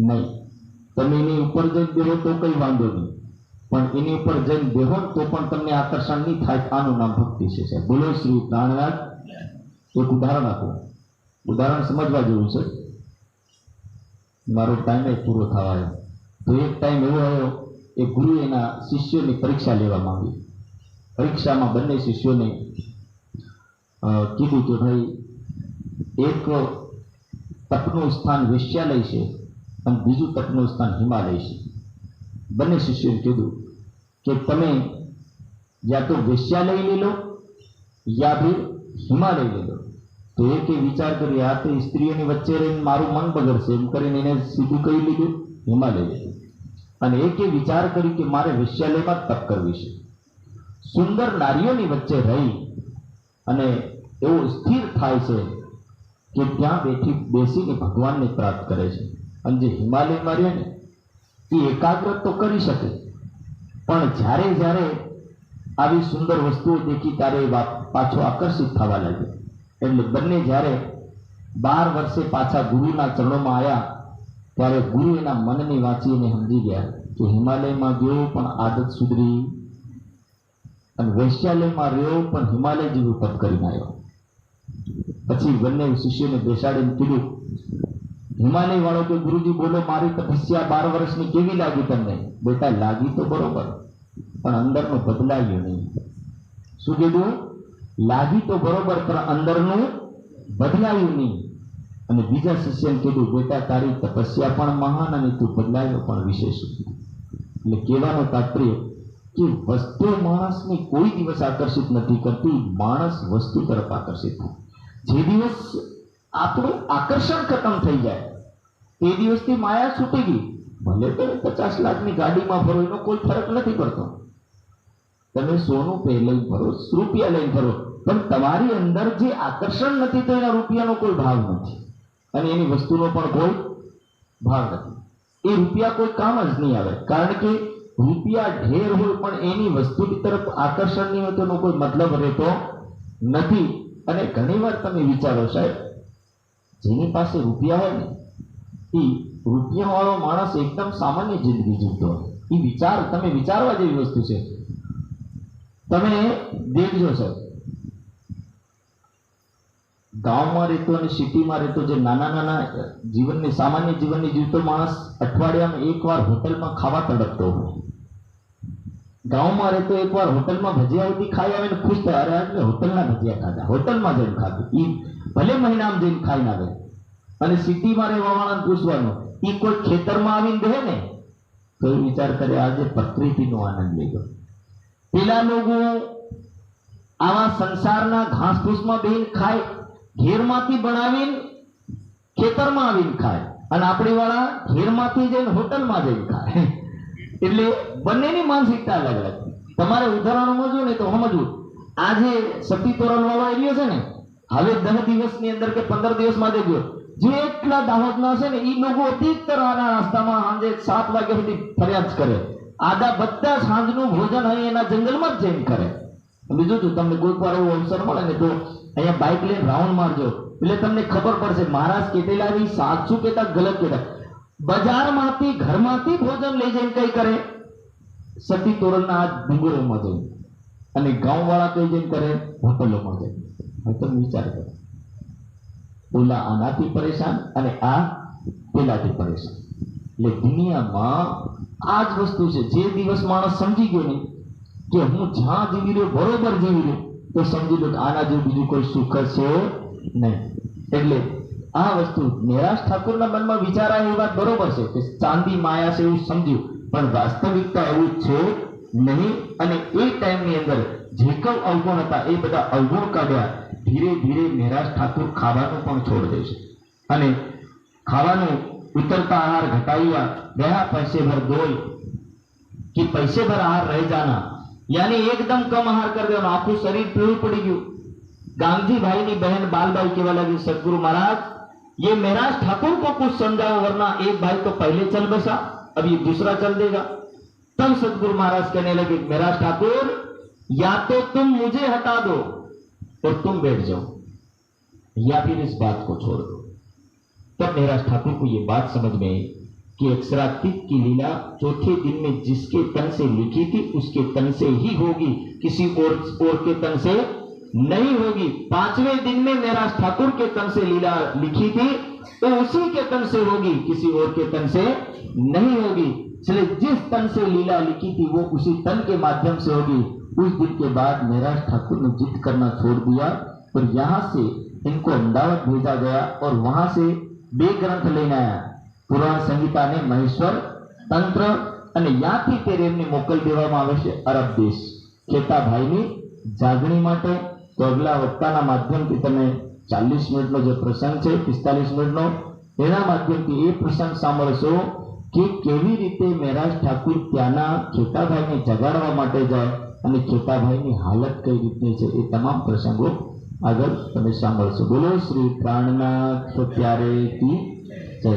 નહીં. તમે એની ઉપર જઈને બેહો તો કઈ વાંધો નહીં, પણ એની ઉપર જઈને બેહો તો પણ તમને આકર્ષણ નહીં થાય. આનું નામ ભક્તિ છે. બોલો શ્રી પ્રાણનાથ. એક ઉદાહરણ આપો. ઉદાહરણ સમજવા જેવું છે. મારો ટાઈમ પૂરો થવા આવ્યો. તો એક ટાઈમ એવો આવ્યો, એ ગુરુ એના શિષ્યોની પરીક્ષા લેવા માંગી. પરીક્ષામાં બંને શિષ્યોને કીધું કે ભાઈ, એક તપનું સ્થાન વેશ્યાલય છે અને બીજું તપનું સ્થાન હિમાલય છે. બંને શિષ્યોએ કીધું કે તમે યા તો વેશ્યાલય લઈ લો યા ફિર હિમાલય લઈ લો. તો એક વિચાર કરી, આ તો સ્ત્રીઓની વચ્ચે રહીને મારું મન બગડશે એમ કરીને એને સીધું કહી લીધું હિમાલય લીધું. અને એક વિચાર કરી કે મારે વેશ્યાલયમાં તપ કરવી છે. સુંદર નારીઓની વચ્ચે રહી અને એવું સ્થિર થાય છે કે ત્યાં બેસીને ભગવાનને પ્રાપ્ત કરે છે. અને જે હિમાલયમાં રહે ને એ એકાગ્ર તો કરી શકે, પણ જ્યારે જ્યારે આવી સુંદર વસ્તુઓ દેખી ત્યારે પાછો આકર્ષિત થવા લાગ્યો. એટલે બંને જ્યારે 12 વર્ષે પાછા ગુરુના ચરણોમાં આવ્યા ત્યારે ગુરુ એના મનની વાંચીને સમજી ગયા કે હિમાલયમાં ગયો પણ આદત સુધરી, અને વૈશ્યાલયમાં રહ્યો પણ હિમાલય જેવું તપ કરીને આવ્યો. પછી બંને શિષ્યોને બેસાડીને કીધું, હિમાલય વાળો કે ગુરુજી બોલો, મારી તપસ્યા 12 વર્ષની કેવી લાગી તમને? બેટા લાગી તો બરોબર, પણ અંદરનું બદલાયું નહીં. શું કીધું? લાગી તો બરોબર પણ અંદરનું બદલાયું નહીં. અને બીજા શિષ્યને કીધું, બેટા તારી તપસ્યા પણ મહાન અને તું બદલાયો પણ વિશેષ. એટલે કહેવાનું તાત્પર્ય કે વસ્તુ માણસને કોઈ દિવસ આકર્ષિત નથી કરતી, માણસ વસ્તુ તરફ આકર્ષિત થાય. જે દિવસ આપણું આકર્ષણ ખતમ થઈ જાય તે દિવસથી માયા છૂટી ગઈ. ભલે તમે 50 લાખની ગાડીમાં ફરો, એનો કોઈ ફરક નથી પડતો. તમે સોનું લઈને ફરો, રૂપિયા લઈને ફરો, પણ તમારી અંદર જે આકર્ષણ નથી તો એના રૂપિયાનો કોઈ ભાવ નથી અને એની વસ્તુનો પણ કોઈ ભાવ નથી. એ રૂપિયા કોઈ કામ જ નહીં આવે, કારણ કે રૂપિયા ઢેર હોય પણ એની વસ્તુની તરફ આકર્ષણ નહીં હોય તો એનો કોઈ મતલબ રહેતો નથી. અને ઘણી વાર તમે વિચારો સાહેબ, જેની પાસે રૂપિયા હોય ને એ રૂપિયા વાળો માણસ એકદમ સામાન્ય જિંદગી જીવતો હોય. એ તમે વિચારવા જેવી વસ્તુ છે. તમે દેખજો સાહેબ, ગામમાં રહેતો અને સિટીમાં રહેતો જે નાના જીવનની સામાન્ય જીવનની જીવતો માણસ અઠવાડિયામાં એકવાર હોટલમાં ખાવા તડપતો હોય. ગામમાં રહેતો એકવાર હોટલમાં ભજીયા ઉધી ખાઈ આવે ને ખુશ થાય, અરે આજે હોટલના ભજીયા ખાધા, હોટલમાં જઈને ખાધું. એ ભલે મહિનામાં જઈને ખાઈ ના આવે. અને સિટીમાં રહેવા વાળાને પૂછવાનું, એ કોઈ ખેતરમાં આવીને રહે ને તો એ વિચાર કરે આજે પ્રકૃતિનો આનંદ લઈ ગયો. પેલા લોકો આવા સંસારના ઘાસ ફૂસમાં બેહીને ખાય, ઘેરમાંથી બનાવીને ખેતરમાં આવીને ખાય, અને આપણી વાળા ઘેરમાંથી જઈને હોટલમાં જઈને ખાય. એટલે બંનેની માનસિકતા અલગ અલગ. તમારે ઉદાહરણ સમજવું ને તો સમજવું, આજે સતી તોરણ વાળો એરિયો છે ને, હવે 10 દિવસની અંદર કે 15 દિવસમાં દેજો જે એટલા દાહોદના છે ને, એ લોકો અધિકતરના રસ્તામાં સાંજે 7 વાગ્યા સુધી ફરિયાદ કરે. આદા બધા સાંજનું ભોજન અહીં એના જંગલમાં જ જઈને કરે. બીજું તો તમને કોઈક વાર એવો અવસર મળે ને તો અહીંયા બાઇક લઈને રાઉન્ડ મારજો, એટલે તમને ખબર પડશે મહારાજ કેટલા સાચું કેતા ગલત કેતા. બજારમાંથી ઘરમાંથી ભોજન લઈ જઈને કઈ કરે? સતી તોરણના આ ડુંગરોમાં જઈને. અને ગામ વાળા કઈ જઈને કરે? હોટલોમાં જઈને. હવે તમે વિચાર કરો, ઓલા આનાથી પરેશાન અને આ પેલાથી પરેશાન. એટલે દુનિયામાં આ જ વસ્તુ છે. જે દિવસ માણસ સમજી ગયો ને કે હું જ્યાં જીવી રહ્યો બરોબર જીવી રહ્યો, તો સમજી લો કે આના જેવું બીજું કોઈ સુખ છે નહીં. એટલે આ વસ્તુ નિરાશ ઠાકોરના મનમાં વિચારાય એ વાત બરોબર છે કે ચાંદી માયા છે એવું સમજ્યું, પણ વાસ્તવિકતા એવું છે નહીં. અને એ ટાઈમની અંદર જે કઈ અવગુણ હતા એ બધા અવગુણ કાઢ્યા. ધીરે ધીરે નિરાશ ઠાકોર ખાવાનું પણ છોડી દે છે અને ખાવાનું ઉતરતા आहार घटाइया, गया पैसे भर गोल कि पैसे भर आहार रह जाना, यानी एकदम कम आहार कर देવાનો, આખું શરીર પીળું પડી ગયું। गांधी भाई ની बहन बालबाई कहवा लगी, सदगुरु महाराज ये मेराज ठाकुर को कुछ समझाओ, वरना एक भाई तो पहले चल बसा, अब ये दूसरा चल देगा। तब सदगुरु महाराज कहने लगे, मेराज ठाकुर या तो तुम मुझे हटा दो और तुम बैठ जाओ, या फिर इस बात को छोड़ दो। तब मेराज ठाकुर को ये बात समझ में आई कि अक्षरातीत की लीला चौथे दिन में जिसके तन से लिखी थी उसके तन से ही होगी, किसी और के तन से नहीं होगी। पांचवें दिन में मेराज ठाकुर के तन से लीला लिखी थी तो उसी के तन से होगी, किसी और के तन से नहीं होगी। इसलिए जिस तन से लीला लिखी थी वो उसी तन के माध्यम से होगी। उस दिन के बाद मेराज ठाकुर ने जिद करना छोड़ दिया और यहां से इनको अहमदाबाद भेजा गया और वहां से બે ગ્રંથ લઈને આવ્યા, પુરાણ સંહિતા ને મહેશ્વર તંત્ર, અને ત્યાંથી તે એમને મોકલી દેવામાં આવે છે અરબ દેશ ખેતાભાઈની જાગણી માટે। તો અગલા વક્તાના માધ્યમથી તમે 40 મિનિટનો જે પ્રસંગ છે 45 મિનિટનો એના માધ્યમથી એ પ્રસંગ સાંભળશો કે કેવી રીતે મેરાજ ઠાકુર ત્યાંના ખેતાભાઈને જગાડવા માટે જાય અને ખેતાભાઈની હાલત કઈ રીતની છે એ તમામ પ્રસંગો આગળ તમે સાંભળશો। બોલો શ્રી પ્રાણનાથ પ્યારે કી જય।